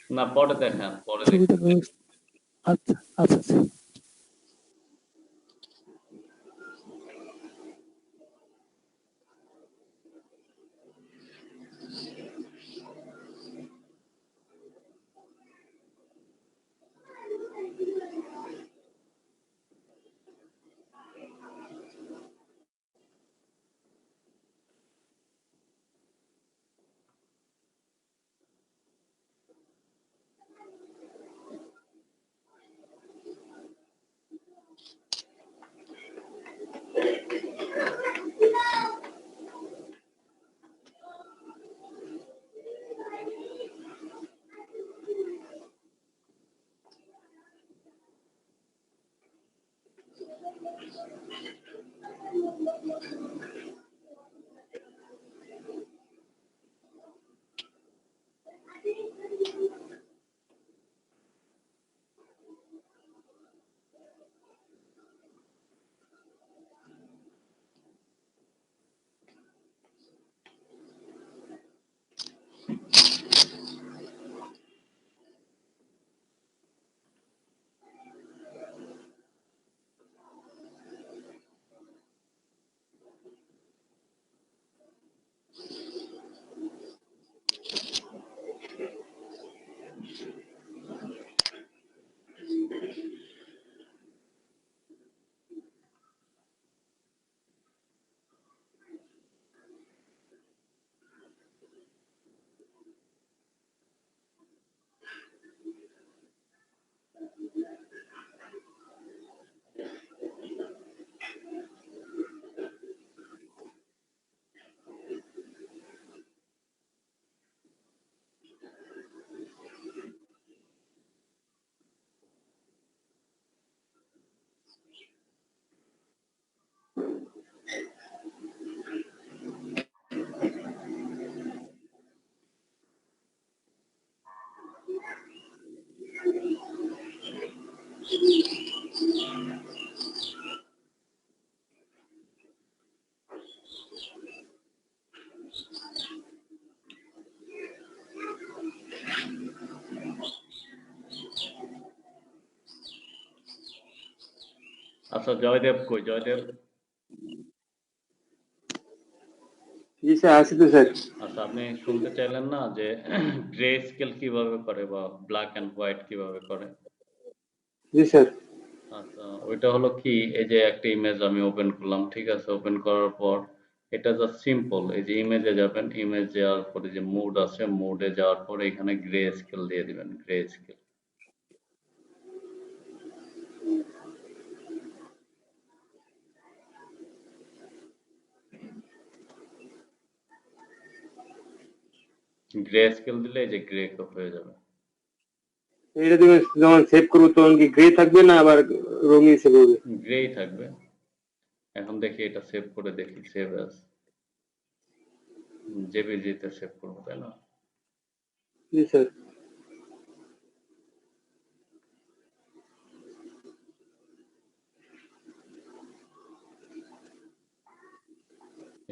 না, পরে দেখান, পরে ছবিটা? দেখতেছি। আচ্ছা আচ্ছা আচ্ছা। আচ্ছা জয়দেব কই? জয়দেব জি স্যার, আছি তো স্যার। আচ্ছা, আপনি শুনতে চাইলেন না যে গ্রে স্কেল কিভাবে করে বা ব্ল্যাক এন্ড হোয়াইট কিভাবে করে? জি স্যার। আচ্ছা, ওইটা হলো কি, এই যে একটা ইমেজ আমি ওপেন করলাম, ঠিক আছে? ওপেন করার পর এটা জাস্ট সিম্পল, এই যে ইমেজে যাবেন, ইমেজ যাওয়ার পরে যে মুড আছে, মুডে যাওয়ার পরে এখানে গ্রে স্কেল দিয়ে দিবেন, গ্রে স্কেল। গ্রে স্কেল দিলে এই যে গ্রে হয়ে যাবে। এটা তুমি যখন সেভ করবো তখন কি গ্রে থাকবে না আবার রঙিন সেভ হবে? গ্রেই থাকবে। এখন দেখি এটা সেভ করে দেখি, সেভ অ্যাজ জেপিজি-তে সেভ করবো, তাই না? জি স্যার।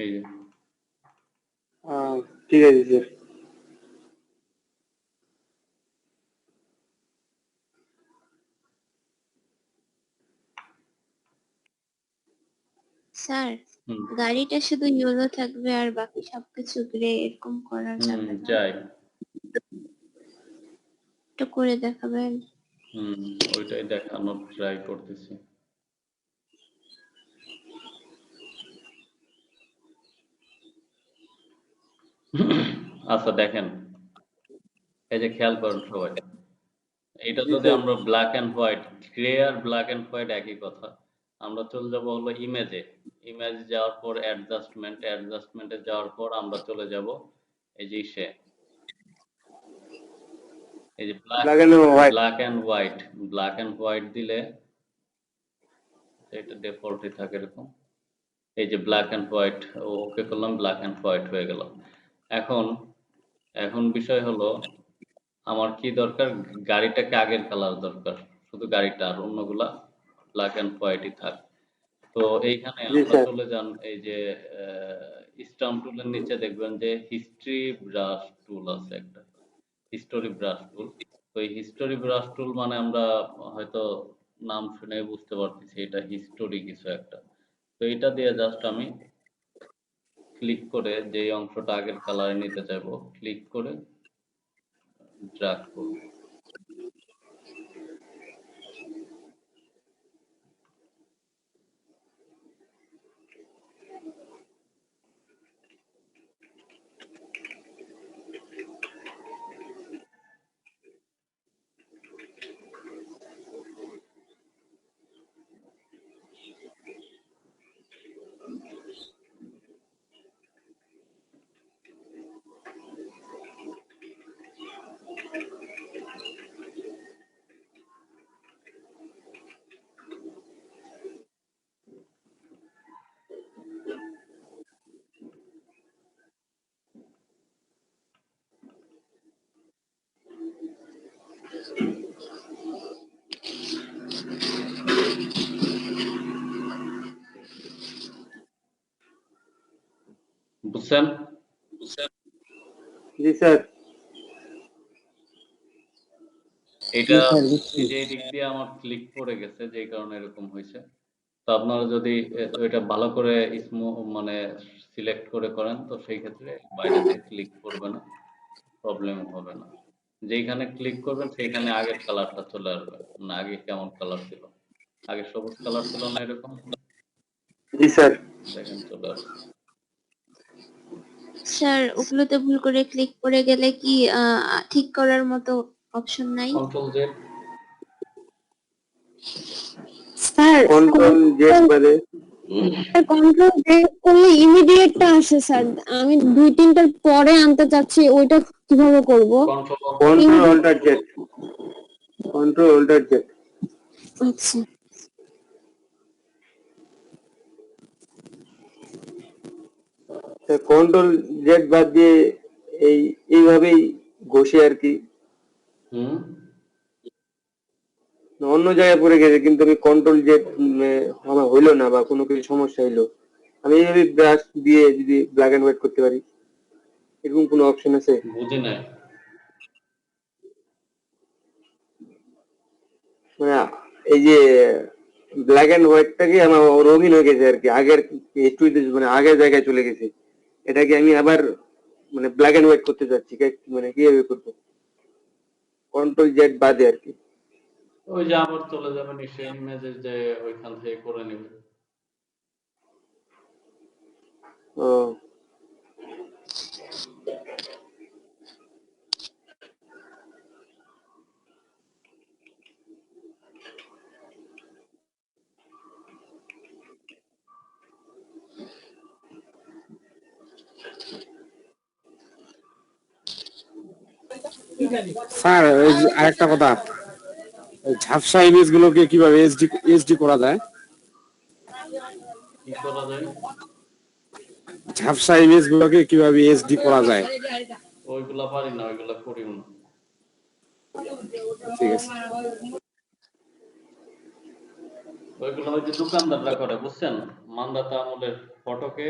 এই যে ঠিক আছে স্যার। স্যার, হুম গাড়িটা শুধু ইয়েলো থাকবে আর বাকি সবকিছু গ্রে, এরকম করা যাবে না? যাই। একটু করে দেখাবেন? ওইটাই দেখানোর ট্রাই করতেছি। আচ্ছা দেখেন, এই যে খেয়াল করেন সবাই, এটা জি যদি স্যার। আমরা ব্ল্যাক এন্ড হোয়াইট, গ্রে আর ব্ল্যাক এন্ড হোয়াইট একই কথা, আমরা চলে যাব হলো ইমেজে, ইমেজ যাওয়ার পর অ্যাডজাস্টমেন্ট, অ্যাডজাস্টমেন্টে যাওয়ার পর আমরা চলে যাব এই যে ইসে, এই যে black and white. Black and white, black and white দিলে এটা ডিফল্টই থাকে এরকম। এই যে ব্ল্যাক এন্ড হোয়াইট, ওকে করলাম, ব্ল্যাক এন্ড হোয়াইট হয়ে গেল। এখন এখন বিষয় হলো আমার কি দরকার, গাড়িটাকে আগের কালার দরকার, শুধু গাড়িটা, আর অন্যগুলা ব্ল্যাক এন্ড হোয়াইটই থাক। তো এইখানে জি আমরা স্যার। চলে যান, এই যে স্টাম্প টুলের নিচে দেখবেন যে হিস্ট্রি ব্রাশ টুল আছে একটা, হিস্টোরি ব্রাশ টুল। তো এই হিস্টোরি ব্রাশ টুল মানে আমরা হয়তো নাম শুনে বুঝতে পারতেছি এটা হিস্টোরি কিছু একটা। তো এটা দিয়ে জাস্ট আমি ক্লিক করে যে অংশটা আগের কালারে নিতে চাইবো, ক্লিক করে ড্র্যাগ করব। বুঝছেন? জি স্যার। এটা জি স্যার, বুঝছি। এই যে দিক দিয়ে আমার ক্লিক পড়ে গেছে, যেই কারণে এরকম হয়েছে। তো আপনারা যদি ওইটা ভালো করে মানে সিলেক্ট করে করেন, তো সেই ক্ষেত্রে বাইরে দিয়ে ক্লিক করবে না, প্রবলেম হবে না। যেইখানে ক্লিক করবেন সেইখানে আগের কালারটা চলে আসবে, মানে আগে কেমন কালার ছিল, আগে সবুজ কালার ছিল না এরকম, জি স্যার। দেখেন চলে আসছে। স্যার, ওগুলোতে ভুল করে ক্লিক করে গেলে কি ঠিক করার মতো অপশন নাই? Control Z. Sir, control Z বাদে কন্ট্রোল ব্রেক করলে ইমিডিয়েটটা আসে স্যার। আমি 2-3টার পরে আনতে চাচ্ছি, ওইটা কিভাবে করব? Control control alt Z. Control alt Z. আচ্ছা। কন্ট্রোল জেড বাদ দিয়ে এইভাবেই ঘষে আর কি হুম অন্য জায়গায় পড়ে গেছে, কিন্তু আমি কন্ট্রোল জেড আমার হইলো না বা কোনো কিছু সমস্যা হইলো, আমি এইভাবে ব্রাশ দিয়ে যদি ব্ল্যাক এন্ড হোয়াইট করতে পারি, এরকম কোনো অপশন আছে? বুঝি নাই। মানে এই যে ব্ল্যাক এন্ড হোয়াইটটাকে আমার রঙিন হয়ে গেছে আর কি, আগের একটু মানে আগের জায়গায় চলে গেছে। এটাকে আমি আবার মানে ব্ল্যাক এন্ড হোয়াইট করতে চাচ্ছি, মানে কিভাবে করবো? কন্ট্রোল জেড বাদে আর কি। ওই যে আবার চলে যাবেন সেই ইমেজে, যে ওইখান থেকে করে নেবেন। ও স্যার ওই যে আরেকটা কথা, ওই ঝাপসা ইমেজ গুলোকে কিভাবে এইচডি করা যায়? কি করা যায়? ঝাপসা ইমেজ গুলোকে কিভাবে এইচডি করা যায়? ওইগুলা পারি না, ওইগুলা করিও না। ঠিক আছে। ওইগুলো ওই যে দোকানদাররা করে, বুঝছেন? মান্দাতা আমলের ফটোকে